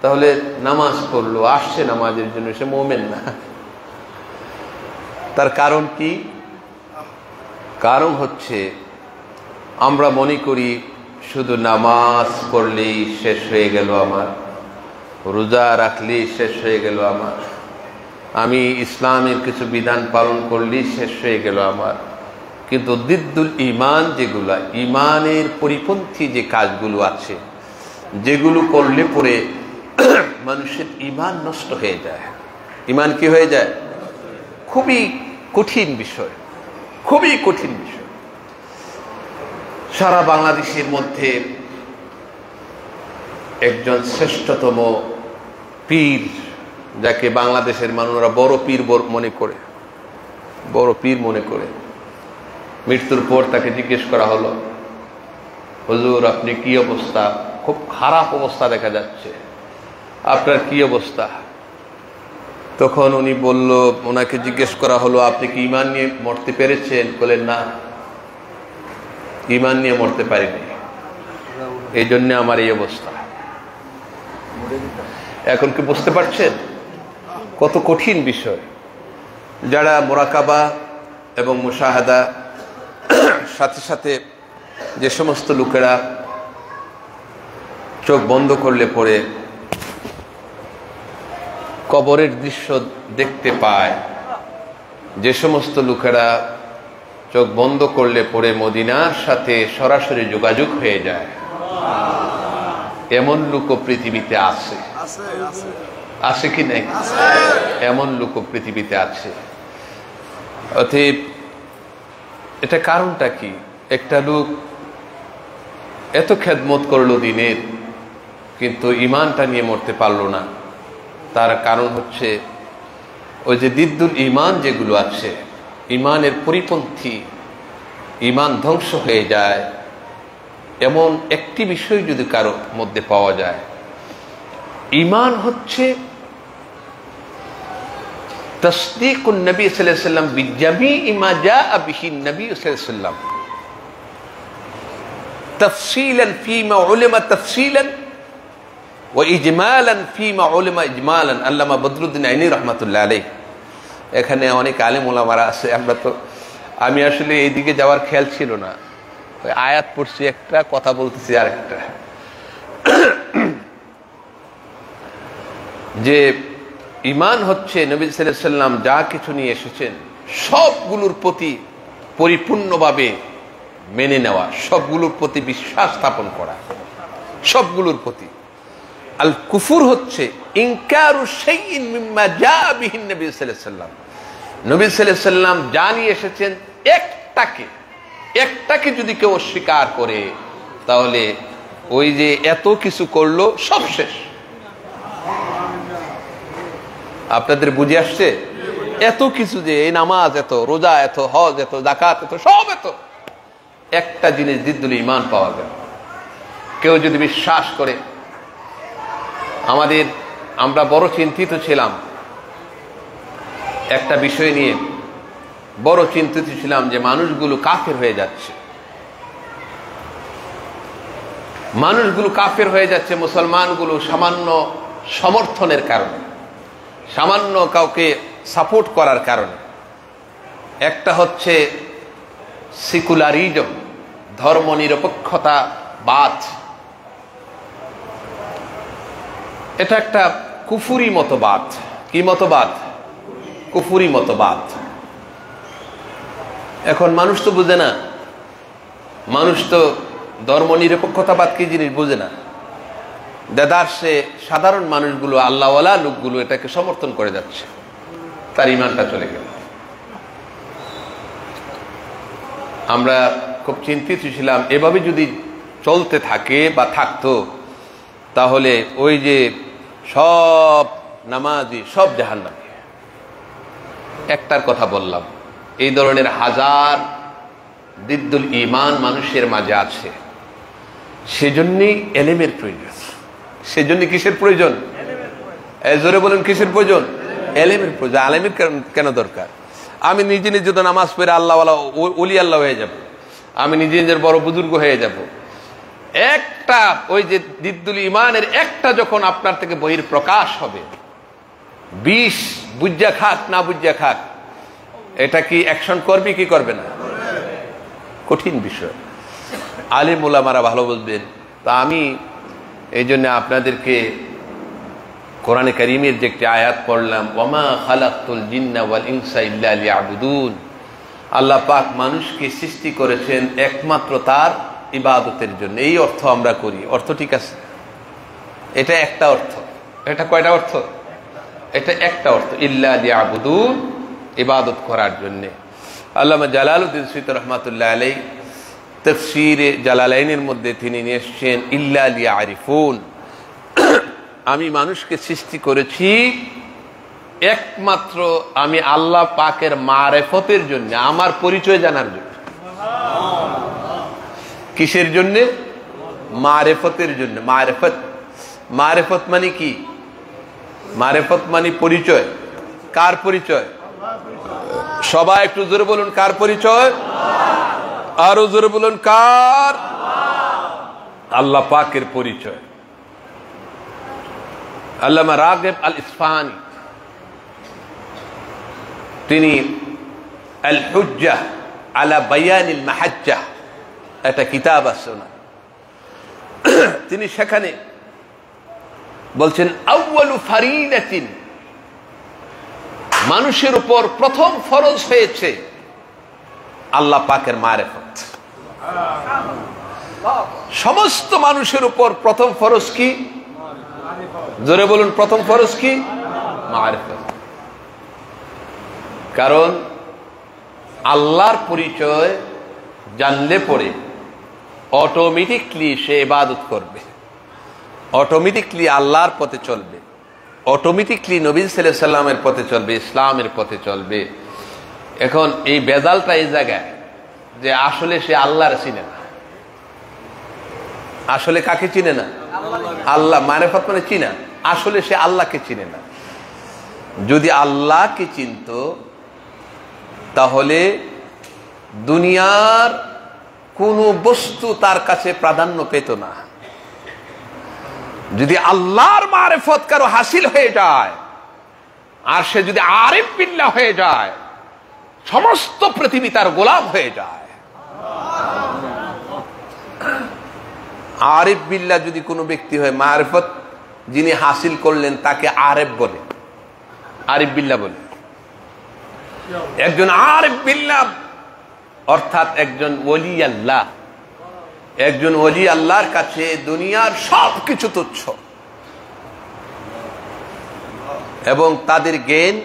A: তাহলে নামাজ পড়লো, আসছে নামাজের জন্য, সে মুমিন না। তার কারণ কি? কারণ হচ্ছে আমরা মনে করি শুধু নামাজ পড়লেই শেষ হয়ে গেল আমার, রোজা রাখলেই শেষ হয়ে গেল আমার, আমি ইসলামের কিছু বিধান পালন করলেই শেষ হয়ে গেল আমার। কিন্তু দিদ্দুল ঈমান, যেগুলা ঈমানের পরিপন্থী যে কাজগুলো আছে, যেগুলো করলে পরে মানুষের ঈমান নষ্ট হয়ে যায়। ঈমান কি হয়ে যায়? খুবই কঠিন বিষয়, খুবই কঠিন বিষয়। সারা বাংলাদেশের মধ্যে একজন শ্রেষ্ঠতম পীর, যাকে বাংলাদেশের মানুষরা বড় পীর মনে করে, বড় পীর মনে করে, মৃত্যুর পর তাকে জিজ্ঞেস করা হলো, হুজুর আপনি কি অবস্থা? খুব খারাপ অবস্থা দেখা যাচ্ছে, আপনার কি অবস্থা? তখন উনি বলল, ওনাকে জিজ্ঞেস করা হলো, আপনি কি ঈমান নিয়ে মরতে পেরেছেন? বলেন না, ঈমান নিয়ে মরতে পারিনি, এই জন্য আমার এই অবস্থা। এখন কি বুঝতে পারছেন কত কঠিন বিষয়? যারা মুরাকাবা এবং মুশাহাদা, সাথে সাথে যে সমস্ত লোকেরা চোখ বন্ধ করলে পরে কবরের দৃশ্য দেখতে পায়, যে সমস্ত লোকেরা চোখ বন্ধ করলে পরে মদিনার সাথে সরাসরি যোগাযোগ হয়ে যায়, এমন লোক পৃথিবীতে আছে। আছে কি নাই? এমন লোক পৃথিবীতে আছে। অতএব এটা কারণটা কি? একটা লোক এত খেদমত করলো দিনের, কিন্তু ঈমানটা নিয়ে মরতে পারলো না। তার কারণ হচ্ছে ওই যে দিদ্দুল ঈমান যেগুলো আছে, ঈমানের পরিপন্থী, ঈমান ধ্বংস হয়ে যায়, এমন একটি বিষয় যদি কারো মধ্যে পাওয়া যায়। ঈমান হচ্ছে তাসদীকুন নবী সাল্লাল্লাহু আলাইহি ওয়াসাল্লাম বিজামিই মা জাআ বিহি নবী সাল্লাল্লাহু আলাইহি ওয়াসাল্লাম তাফসীলান ফীমা উলিমা তাফসীলান ওয়া ইজমালান ফীমা উলিমা ইজমালান। আল্লামা বদরুদ্দীন আইনী রাহমাতুল্লাহ আলাইহি। এখানে অনেক আলেম ওলামারা আছে, আমরা তো, আমি আসলে এইদিকে যাওয়ার খেয়াল ছিল না, ওই আয়াত পড়ছি একটা, কথা বলতেছি আরেকটা। যে ঈমান হচ্ছে নবী সাল্লাল্লাহু আলাইহি ওয়াসাল্লাম যা কিছু নিয়ে এসেছেন সবগুলোর প্রতি পরিপূর্ণভাবে মেনে নেওয়া, সবগুলোর প্রতি বিশ্বাস স্থাপন করা, সবগুলোর প্রতি। আল কুফুর হচ্ছে ইনকারু শাইইন মিম্মা জাআ বিহি নবী সাল্লাল্লাহু আলাইহি ওয়াসাল্লাম। নবী সাল্লাল্লাহু আলাইহি ওয়াসাল্লাম যা নিয়ে এসেছেন একটাকে যদি কেউ অস্বীকার করে, তাহলে ওই যে এত কিছু করলো সব শেষ। আপনাদের বুঝে আসছে? এত কিছু, যে এই নামাজ এত, রোজা এত, হজ এত, যাকাত এত, সব এত, একটা জিনিস জিদ্দুল ঈমান পাওয়া গেল। কেউ যদি বিশ্বাস করে, আমরা বড় চিন্তিত ছিলাম একটা বিষয় নিয়ে, বড় চিন্তিত ছিলাম যে মানুষগুলো কাফের হয়ে যাচ্ছে, মুসলমানগুলো সামান্য সমর্থনের কারণে, সামান্য কাউকে সাপোর্ট করার কারণে। একটা হচ্ছে সেকুলারিজম, ধর্মনিরপেক্ষতাবাদ। এটা একটা কুফুরি মতবাদ। কি মতবাদ? কুফুরি মতবাদ। এখন মানুষ তো বুঝে না, মানুষ তো ধর্মনিরপেক্ষতাবাদ কি জিনিস বুঝে না। দেদারসে সাধারণ মানুষগুলো, আল্লাহওয়ালা লোকগুলো এটাকে সমর্থন করে যাচ্ছে, তার ঈমানটা চলে গেল। আমরা খুব চিন্তিত ছিলাম, এভাবে যদি চলতে থাকে বা থাকতো, তাহলে ওই যে সব নামাজি সব জাহান্নামী। একটার কথা বললাম, এই ধরনের হাজার জিদ্দুল ঈমান মানুষের মাঝে আছে। সেজন্যই এলেমের প্রয়োজন। সেজন্য কিসের প্রয়োজন? জোরে বলেন, কিসের প্রয়োজন? এলেমের প্রয়োজন। আলেমের কেন দরকার? আমি নিজে নিজে তো নামাজ পড়ে আল্লাহওয়ালা ওলি আল্লাহ হয়ে যাব, আমি নিজে নিজের বড় বুজুর্গ হয়ে যাব। একটা ওই যে জিদ্দুল ঈমানের একটা যখন আপনার থেকে বহির প্রকাশ হবে, 20 বুঝা খাক না বুঝা খাক, এটা কি অ্যাকশন করবে কি করবে না? কঠিন বিষয়। আলিম উলামারা ভালো বলবেন। তা আমি এই জন্য আপনাদেরকে কোরআনে কারীমের যে একটি আয়াত পড়লাম, ওয়ামা খালাকতুল জিন্না ওয়াল ইনসা ইল্লা লিয়াবুদুন। আল্লাহ পাক মানুষকে সৃষ্টি করেছেন একমাত্র তার ইবাদতের জন্য। এই অর্থ আমরা করি। অর্থ ঠিক আছে, এটা একটা অর্থ। এটা কয়টা অর্থ? এটা একটা অর্থ, ইল্লা লিয়াবুদুন, ইবাদত করার জন্য। আল্লামা জালালউদ্দিন সুয়ুতী রহমাতুল্লাহ আলাইহি তাফসীরে জালালাইনের মধ্যে তিনি নিয়ে এসেছেন ইল্লা লিয়ারিফুন, আমি মানুষকে সৃষ্টি করেছি একমাত্র আমি আল্লাহ পাকের মারেফতের জন্য, আমার পরিচয় জানার জন্য। কিসের জন্য? মারেফতের জন্য। মারেফত, মারেফত মানে কি? মারেফত মানে পরিচয়। কার পরিচয়? সবাই একটু জোরে বলুন, কার পরিচয়? আরো জোরে বলুন, কার? আল্লাহ পাকের পরিচয়। আল্লামা রাগিব আল ইসফাহানি তিনি আল হুজ্জাহ আলা বায়ানিল মাহাজ্জাহ একটা কিতাব আছে না, তিনি সেখানে বলছেন আউয়ালু ফারিদাতিন, মানুষের উপর প্রথম ফরজ হয়েছে আল্লাহ পাকের মারেফত। সমস্ত মানুষের উপর প্রথম ফরজ কি? জোরে বলুন, প্রথম ফরজ কি? মারেফত। কারণ আল্লাহর পরিচয় জানলে পরে অটোমেটিকলি সে ইবাদত করবে, অটোমেটিকলি আল্লাহর পথে চলবে, অটোমেটিকলি নবী সাল্লাল্লাহু আলাইহি সাল্লামের পথে চলবে, ইসলামের পথে চলবে। এখন এই বেজালটা এই জায়গায় যে আসলে সে আল্লাহর চিনে না। আসলে কাকে চিনে না? আল্লাহ। মারেফত মানে চিনা, আসলে সে আল্লাহকে চিনে না। যদি আল্লাহকে চিনত তাহলে দুনিয়ার কোনো বস্তু তার কাছে প্রাধান্য পেত না। যদি আল্লাহর মারেফত কারো হাসিল হয়ে যায় আর সে যদি আরিফ বিল্লাহ হয়ে যায়, সমস্ত পৃথিবী তার গোলাম হয়ে যায়। আরিফ বিল্লাহ যদি কোনো ব্যক্তি হয়, মারেফত যিনি হাসিল করলেন তাকে আরিফ বলে, আরিফ বিল্লাহ বলে। একজন আরিফ বিল্লাহ অর্থাৎ একজন ওলি আল্লাহ, একজন ওলি আল্লাহর কাছে দুনিয়ার সবকিছু তুচ্ছ, এবং তাদের জ্ঞান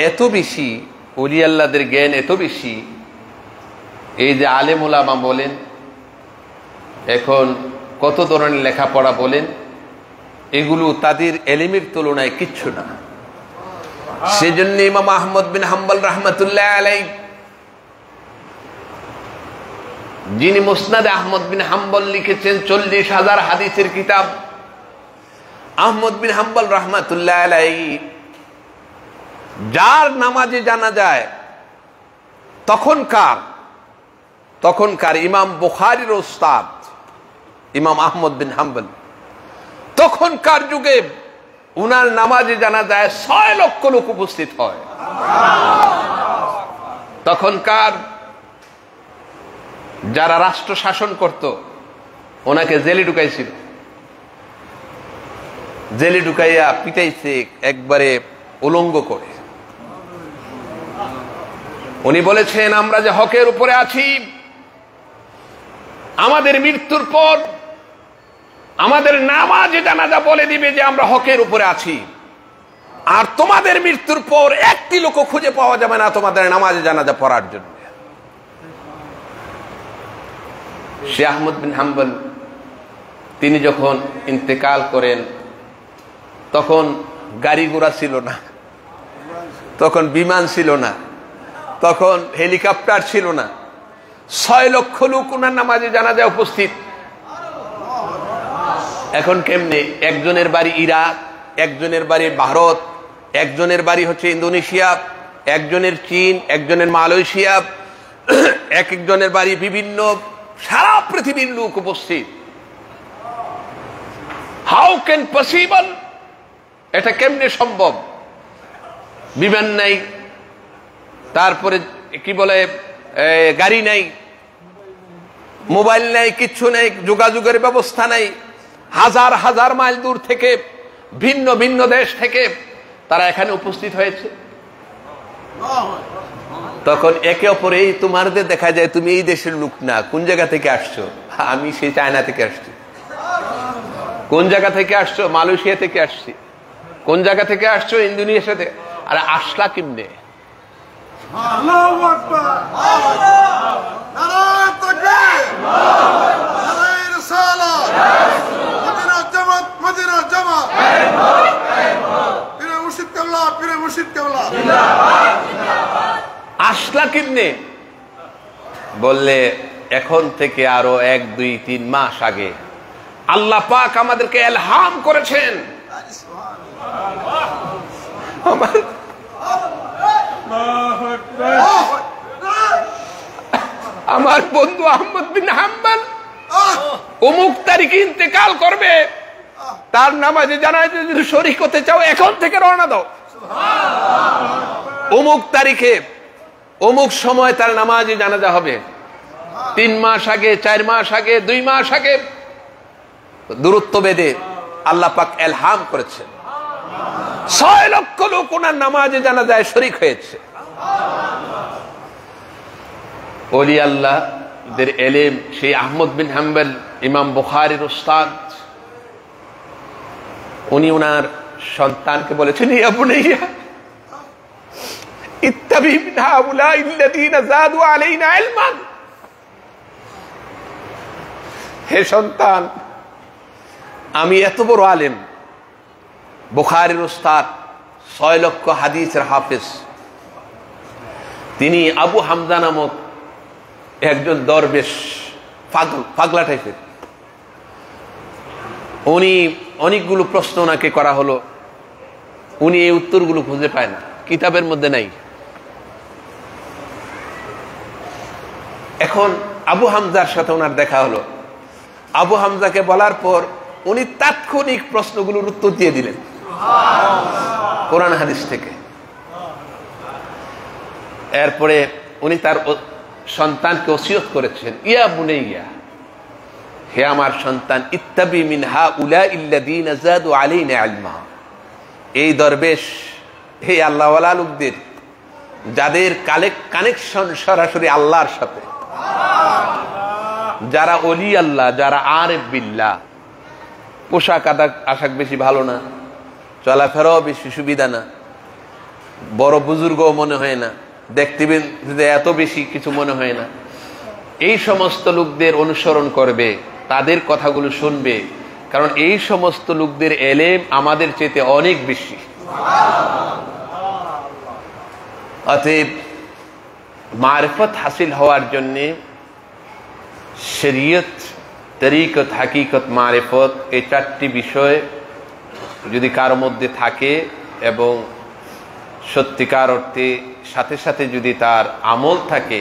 A: এত বেশি, ওলি আল্লাহদের জ্ঞান এত বেশি। এই যে আলেম উলামা বলেন, এখন কত ধরনের লেখাপড়া বলেন, এগুলো তাদের এলিমের তুলনায় কিচ্ছু না। সেজন্য ইমাম আহমদ বিন হাম্বল রাহমাতুল্লাহ আলাইহি যিনি মুসনাদে আহমদ বিন হাম্বল লিখেছেন 40,000 হাদিসের কিতাব, আহমদ বিন হাম্বল রাহমাতুল্লাহ আলাইহি, যার নামাজে জানা যায় তখনকার ইমাম বুখারীর উস্তাদ ইমাম আহমদ বিন হাম্বল, তখনকার যুগে উনার নামাজে জানা যায় 6 লক্ষ লোক উপস্থিত হয়। তখনকার যারা রাষ্ট্র শাসন করত ওনাকে জেলে ঢুকাইছিল, জেলে ঢুকাইয়া পিটাইছে একবারে উলঙ্গ করে। উনি বলেছেন, আমরা যে হকের উপরে আছি, আমাদের মৃত্যুর পর আমাদের নামাজে জানাজা বলে দিবে যে আমরা হকের উপরে আছি, আর তোমাদের মৃত্যুর পর একটি লোক খুঁজে পাওয়া যাবে না তোমাদের নামাজে জানাজা পড়ার জন্য। শেখ আহমদ বিন হাম্বল তিনি যখন ইন্তেকাল করেন তখন গাড়ি ঘোড়া ছিল না, তখন বিমান ছিল না, তখন হেলিকপ্টার ছিল না। 6 লক্ষ লোক ওনার নামাজে জানাজায় উপস্থিত। এখন কেমনে? একজনের বাড়ি ইরাক, একজনের বাড়ি ভারত, একজনের বাড়ি হচ্ছে ইন্দোনেশিয়া, একজনের চীন, একজনের মালয়েশিয়া, একজনের বাড়ি বিভিন্ন সারা পৃথিবীর লোক উপস্থিত। How can possible? এটা কেমনে সম্ভব? বিমান নাই, তারপরে কি বলে গাড়ি নাই, মোবাইল নাই, কিচ্ছু নাই, যোগাযোগের ব্যবস্থা নাই। হাজার হাজার মাইল দূর থেকে, ভিন্ন ভিন্ন দেশ থেকে তারা এখানে উপস্থিত হয়েছে। তখন একে অপরেই তোমাদের দেখা যায় তুমি এই দেশের লোক না, কোন জায়গা থেকে আসছো? আমি সেই চায়না থেকে আসছি। কোন জায়গা থেকে আসছো? মালয়েশিয়া থেকে আসছি। কোন জায়গা থেকে আসছো? ইন্দোনেশিয়া থেকে। আরে আসলা কেমনে? আসলা কেমনে? বললে এখন থেকে আরো 1, 2, 3 মাস আগে আল্লাহ পাক আমাদেরকে ইলহাম করেছেন। আমার বন্ধু আহমদ বিন হাম্বল অমুক তারিখে ইন্তেকাল করবে, তার নামাজে জানাজায় যদি শরীক হতে চাও এখন থেকে রওনা দাও। অমুক তারিখে অমুক সময় তার নামাজে জানাজা হবে। 3 মাস আগে, 4 মাস আগে, 2 মাস আগে দূরত্ব বেঁধে আল্লাহ পাক ইলহাম করেছেন। 6 লক্ষ লোক ওনার নামাজে জানাজায় শরীক হয়েছে। ওলি আল্লাহদের এলেম, সেই আহমদ বিন হাম্বল ইমাম বুখারীর উস্তাদ, উনি ওনার সন্তানকে বলেছেন, ইয়া বুনাইয়া ইত্তাবি মিন হাউলাইল্লাযীনা যাদু আলাইনা ইলমান। হে সন্তান, আমি এত বড় আলেম, বুখারীর উস্তাদ, 6 লক্ষ হাদিসের হাফেজ, তিনি আবু হামজা নামক একজন দরবেশ, পাগলা টাইপের। উনি অনেকগুলো প্রশ্ন ওনাকে করা হলো, উনি এই উত্তরগুলো খুঁজে পায় না, কিতাবের মধ্যে নাই। এখন আবু হামজার সাথে ওনার দেখা হলো। আবু হামজাকে বলার পর উনি তাৎক্ষণিক প্রশ্নগুলোর উত্তর দিয়ে দিলেন কোরআন হাদিস থেকে। এরপরে উনি তার সন্তানকে ওসিয়ত করেছেন, ইয়া বুনাইয়া, হে আমার সন্তান, ইত্তাবি মিন হাউলাইল্লাযীনা যাদু আলাইনা ইলমা। এই দরবেশ, হে আল্লাহওয়ালা লোকদের যাদের কানেকশন সরাসরি আল্লাহর সাথে, যারা ওলি আল্লাহ, যারা আরিফ বিল্লাহ, পোশাক আশাক বেশি ভালো না, চলাফেরাও বেশি সুবিধা না, বড় বুজুর্গও মনে হয় না, দেখতে এত বেশি কিছু মনে হয় না, এই সমস্ত লোকদের অনুসরণ করবে, তাদের কথাগুলো শুনবে, কারণ এই সমস্ত লোকদের এলেম আমাদের চেয়ে অনেক বেশি। অতএব মারিফত হাসিল হওয়ার জন্যে শরীয়ত, তরিকত, হাকিকত, মারিফত, এই চারটি বিষয় যদি কারো মধ্যে থাকে এবং সত্যিকার অর্থে সাথে সাথে যদি তার আমল থাকে,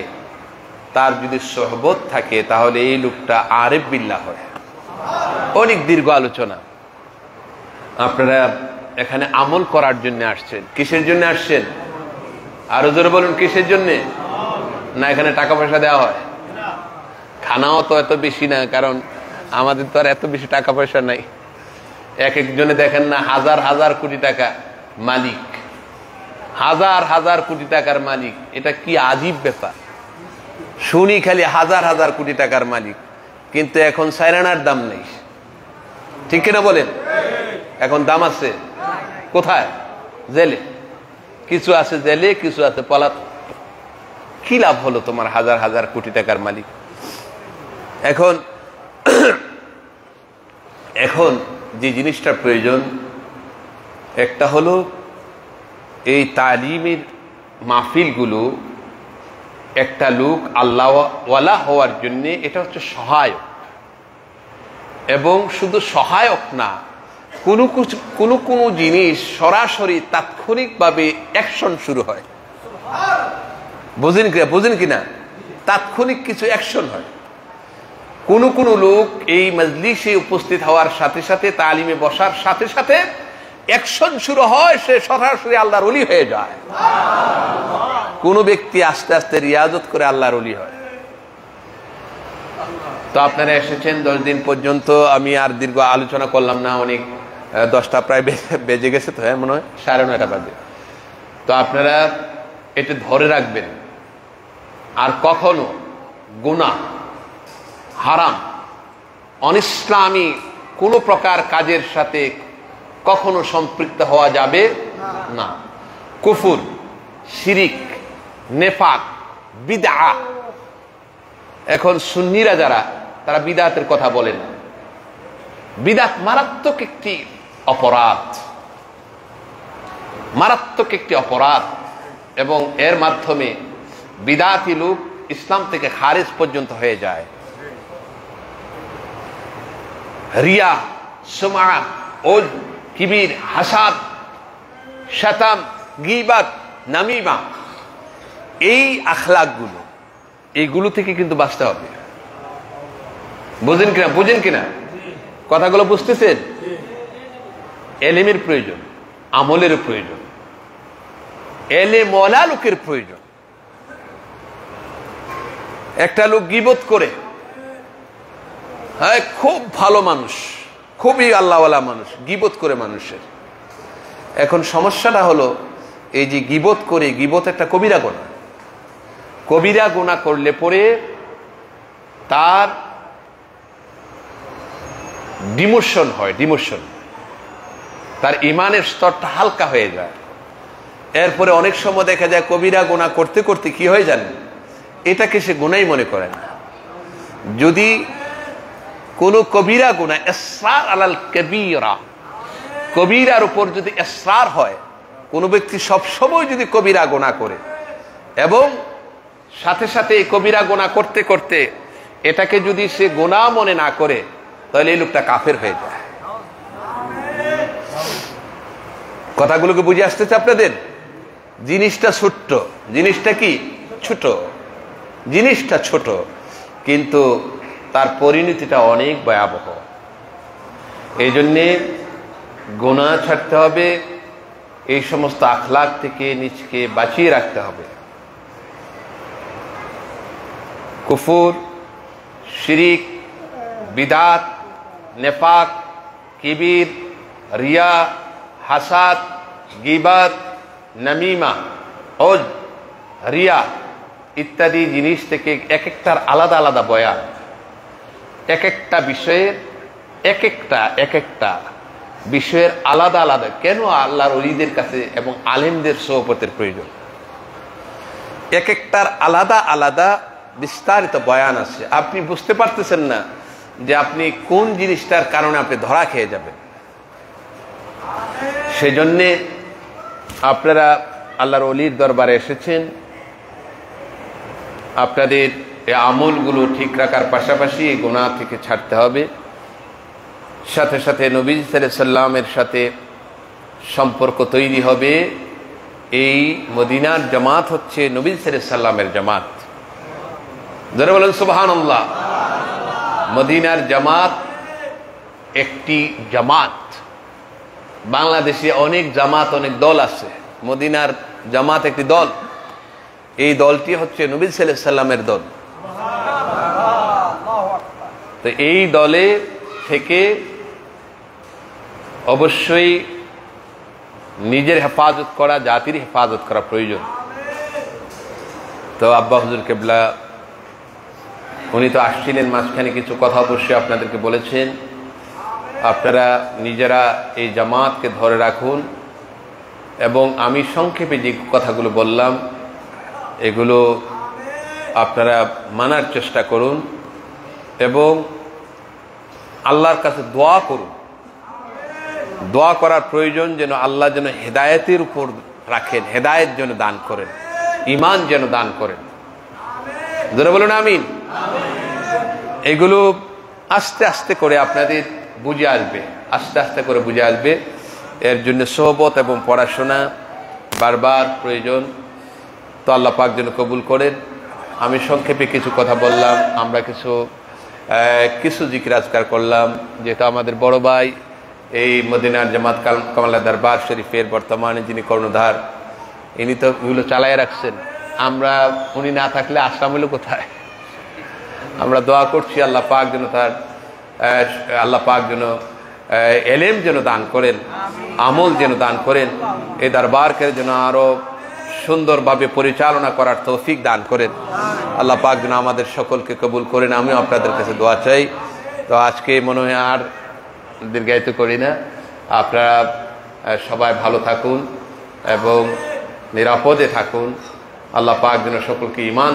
A: তার যদি সোহবত থাকে, তাহলে এই লোকটা আরিফ বিল্লাহ হয়। অনেক দীর্ঘ আলোচনা। আপনারা এখানে আমল করার জন্য আসছেন। কিসের জন্য আসছেন? আরো জোরে বলুন, কিসের জন্য? না এখানে টাকা পয়সা দেওয়া হয়? খানাও তো এত বেশি না, কারণ আমাদের তো আর এত বেশি টাকা পয়সা নাই। এক একজনে দেখেন না হাজার হাজার কোটি টাকা মালিক, হাজার হাজার কোটি টাকার মালিক। এটা কি আজীব ব্যাপার! শুনি খালি হাজার হাজার কোটি টাকার মালিক, কিন্তু এখন সাইরানার দাম নেই। ঠিক কিনা বলেন? এখন দাম আছে কোথায়? জেলে। কিছু আছে জেলে, কিছু আছে পলাত। কি লাভ হলো তোমার হাজার হাজার কোটি টাকার মালিক? এখন এখন যে জিনিসটা প্রয়োজন, একটা হলো এই তালিমের মাহফিলগুলো একটা লোক আল্লাহওয়ালা হওয়ার জন্য এটা হচ্ছে সহায়ক। এবং শুধু সহায়ক না, কোনো জিনিস সরাসরি তাৎক্ষণিকভাবে অ্যাকশন শুরু হয়। বুঝেন কিনা? তাৎক্ষণিক কিছু অ্যাকশন হয়। কোন লোক এই মজলিসে উপস্থিত হওয়ার সাথে সাথে, তালিমে বসার সাথে সাথে অ্যাকশন শুরু হয়, সে সরাসরি আল্লাহর ওলি হয়ে যায়। কোন ব্যক্তি আস্তে আস্তে রিয়াজত করে আল্লাহর ওলি হয়। তো আপনারা এসেছেন 10 দিন পর্যন্ত। আমি আর দীর্ঘ আলোচনা করলাম না, অনেক 10টা প্রায় বেজে গেছে, তো মনে হয় 9:30 বাজে। তো আপনারা এটা ধরে রাখবেন, আর কখনো গুনাহ, হারাম, অনিসলামী কোন প্রকার কাজের সাথে কখনো সম্পৃক্ত হওয়া যাবে না। কুফর, শিরিক, নেফাক, বিদআত। এখন সুন্নিরা যারা, তারা বিদআতের কথা বলেন। বিদআত মারাত্মক একটি অপরাধ, মারাত্মক একটি অপরাধ, এবং এর মাধ্যমে বিদআতি লোক ইসলাম থেকে খারিজ পর্যন্ত হয়ে যায়। রিয়া, সুমআ, উজ, কিবির, হাসাদ, শাতাম, গীবাত, নামিমা, এই আখলাকগুলো, এইগুলো থেকে কিন্তু বাঁচতে হবে। বুঝেন কিনা কথাগুলো? বুঝতেছেন? এলেমের প্রয়োজন, আমলের প্রয়োজন, এলেম ওয়ালা লোকের প্রয়োজন। একটা লোক গীবত করে, হ্যাঁ খুব ভালো মানুষ, খুবই আল্লাহওয়ালা মানুষ, গীবত করে মানুষের। এখন সমস্যাটা হলো, এই যে গীবত করে, গীবত একটা কবিরা গুনাহ। কবিরা গুনাহ করলে পরে তার ডিমোশন হয়, ডিমোশন। তার ইমানের স্তরটা হালকা হয়ে যায়। এরপরে অনেক সময় দেখা যায় কবিরা গুনাহ করতে করতে কি হয়ে যান, এটাকে সে গুনাহই মনে করে না। যদি কোন কবিরা গুনাহ, ইসরার আলাল কবিরা, কবিরার উপর যদি ইসরার হয়, কোন ব্যক্তি সবসময় যদি কবিরা গুনাহ করে এবং সাথে সাথে এই কবিরা গুনাহ করতে করতে এটাকে যদি সে গুনাহ মনে না করে, তাহলে এই লোকটা কাফের হয়ে যায়। কথাগুলোকে বুঝে আসতেছে আপনাদের? জিনিসটা ছোট্ট, জিনিসটা কি ছোট, জিনিসটা ছোট, কিন্তু তার পরিণতিটা অনেক ভয়াবহ। এই জন্যে গুনাহ ছাড়তে হবে, এই সমস্ত আখলাক থেকে নিজকে বাঁচিয়ে রাখতে হবে। কুফর, শিরিক, বিদআত, নেফাক, কিবির, রিয়া, হাসাদ, গীবাত, নামিমা, উজ, রিয়া ইত্যাদি জিনিস থেকে এক একটার আলাদা আলাদা বয়ান। এক একটা বিষয়ের এক একটা বিষয়ের আলাদা আলাদা। কেন আল্লাহর ওলিদের কাছে এবং আলেমদের সোহবতের প্রয়োজন? এক একটার আলাদা আলাদা বিস্তারিত বয়ান আছে। আপনি বুঝতে পারতেছেন না যে আপনি কোন জিনিসটার কারণে আপনি ধরা খেয়ে যাবেন। সেজন্যে আপনারা আল্লাহর ওলির দরবারে এসেছেন। আপনাদের এই আমলগুলো ঠিক রাখার পাশাপাশি এই গুনাহ থেকে ছাড়তে হবে। সাথে সাথে নবী সাল্লাল্লাহু আলাইহি সাল্লামের সাথে সম্পর্ক তৈরি হবে। এই মদিনার জামাত হচ্ছে নবী সাল্লাল্লাহু আলাইহি সাল্লামের জামাত। যারা বলেন সুবহানাল্লাহ। মদিনার জামাত একটি জামাত। বাংলাদেশে অনেক জামাত, অনেক দল আছে, মদিনার জামাত একটি দল। এই দলটি হচ্ছে নবী সাল্লাল্লাহু আলাইহি সাল্লামের দল। তো এই দলে থেকে অবশ্যই নিজের হেফাজত করা, জাতির হেফাজত করা প্রয়োজন। তো আব্বা হুজুর কেবলা উনি তো আসছিলেন, মাঝখানে কিছু কথা অবশ্যই আপনাদেরকে বলেছেন। আপনারা নিজেরা এই জামাতকে ধরে রাখুন এবং আমি সংক্ষেপে যে কথাগুলো বললাম এগুলো আপনারা মানার চেষ্টা করুন এবং আল্লাহর কাছে দোয়া করুন। দোয়া করার প্রয়োজন যেন আল্লাহ যেন হেদায়েতের উপর রাখেন, হেদায়েত যেন দান করেন, ঈমান যেন দান করেন। যারা বলুন আমিন। এগুলো আস্তে আস্তে করে আপনাদের বুঝে আসবে, আস্তে আস্তে করে বুঝে আসবে। এর জন্য সোহবত এবং পড়াশোনা বারবার প্রয়োজন। তো আল্লাহ পাক যেন কবুল করেন। আমি সংক্ষেপে কিছু কথা বললাম, আমরা কিছু জিকির আজকার করলাম, যেটা আমাদের বড় ভাই এই মদিনার জামাত কামালা দরবার শরীফের বর্তমানে যিনি কর্ণধার, ইনি তো এগুলো চালায় রাখছেন। উনি না থাকলে আশ্রম হলো কোথায়? আমরা দোয়া করছি আল্লাহ পাক যেন এলেম যেন দান করেন, আমল যেন দান করেন, এই দরবারকে যেন আরো সুন্দরভাবে পরিচালনা করার তৌফিক দান করেন। আল্লাহ পাক যেন আমাদের সকলকে কবুল করেন। আমিও আপনাদের কাছে দোয়া চাই। তো আজকে মনে হয় আর দীর্ঘায়িত করি না। আপনারা সবাই ভালো থাকুন এবং নিরাপদে থাকুন। আল্লাহ পাক যেন সকলকে ঈমান